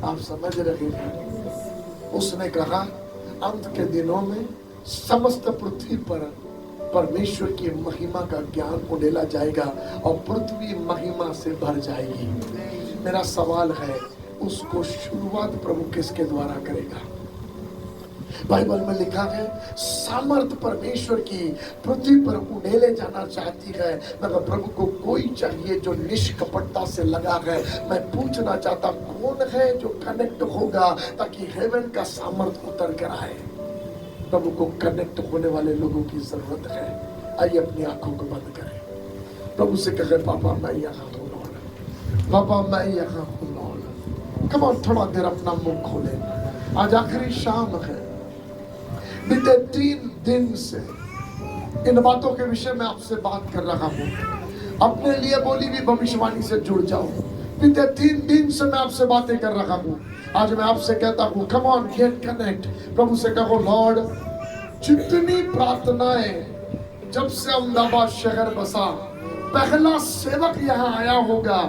आप समझ रहे हैं? उसने कहा अंत के दिनों में समस्त पृथ्वी पर परमेश्वर की महिमा का ज्ञान उड़ेला जाएगा और पृथ्वी महिमा से भर जाएगी। मेरा सवाल है उसको शुरुआत प्रभु किसके द्वारा करेगा? बाइबल में लिखा है सामर्थ परमेश्वर की पृथ्वी पर उड़ेले जाना चाहती है, मगर प्रभु को कोई चाहिए जो निष्कपटता से लगा है। मैं पूछना चाहता कौन है जो कनेक्ट होगा ताकि हेवन का सामर्थ उतर कर आए। प्रभु को कनेक्ट होने वाले लोगों की जरूरत है। आइए अपनी आंखों को बंद करें, प्रभु से कहें पापा मैं यहाँ हूँ लॉर्ड, पापा मैं यहाँ हूँ लॉर्ड। कम ऑन, थोड़ा देर अपना मुंह खोले। आज आखिरी शाम है, बीते 3 दिन से इन बातों के विषय में आपसे बात कर रहा हूँ। अपने लिए बोली भी भविष्यवाणी से जुड़ जाओ। बीते 3 दिन से मैं आपसे बातें कर रहा हूँ। आज मैं आपसे कहता हूँ कम ऑन गेट कनेक्ट। प्रभु से कहो लॉर्ड जितनी प्रार्थनाएं जब से अहमदाबाद शहर बसा, पहला सेवक यहाँ आया होगा,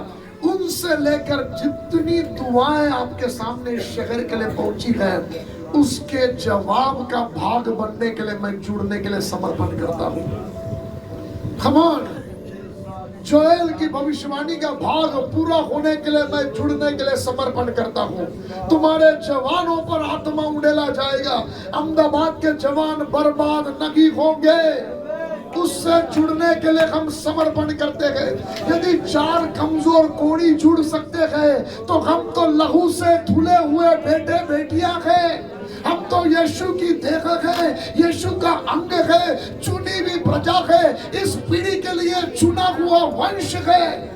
उनसे लेकर जितनी दुआएं आपके सामने शहर के लिए पहुंची है, उसके जवाब का भाग बनने के लिए मैं जुड़ने के लिए समर्पण करता हूँ। कम ऑन, जोएल की भविष्यवाणी का भाग पूरा होने के लिए मैं जुड़ने के लिए समर्पण करता हूँ। तुम्हारे जवानों पर आत्मा उड़ेला जाएगा, अहमदाबाद के जवान बर्बाद नहीं होंगे, उससे जुड़ने के लिए हम समर्पण करते हैं। यदि 4 कमजोर कोड़ी जुड़ सकते हैं तो हम तो लहू से धुले हुए बेटे बेटियां हैं। हम तो यीशु की देह है, यीशु का अंग है, चुनी हुई प्रजा है, इस पीढ़ी के लिए चुना हुआ वंश है।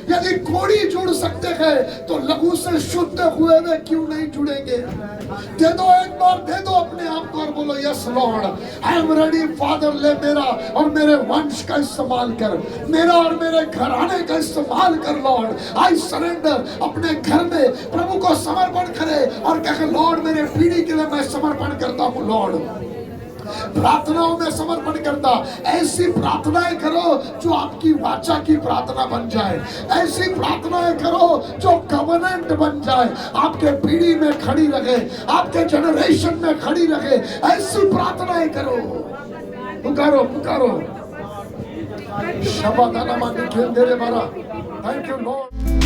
यदि कोड़ी जुड़ सकते हैं तो लघु से शुद्ध हुए वे क्यों नहीं जुड़ेंगे? दे दो, एक बार दे दो अपने आप को और बोलो yes Lord I am ready father, ले मेरा और मेरे वंश का इस्तेमाल कर, मेरा और मेरे घराने का इस्तेमाल कर लॉर्ड। I surrender. अपने घर में प्रभु को समर्पण करे और कहे लॉर्ड मेरे पीढ़ी के लिए मैं समर्पण करता हूँ लॉर्ड। प्रार्थनाओं में समर्पण करता, ऐसी प्रार्थनाएं करो जो आपकी वाचा की प्रार्थना बन जाए, ऐसी प्रार्थनाएं करो जो कवनेंट बन जाए, आपके पीढ़ी में खड़ी रहे, आपके जनरेशन में खड़ी रहे। ऐसी प्रार्थनाएं करो। पुकारो पुकारो। शबादाना मानी खेल दे रे बारा। Thank you Lord.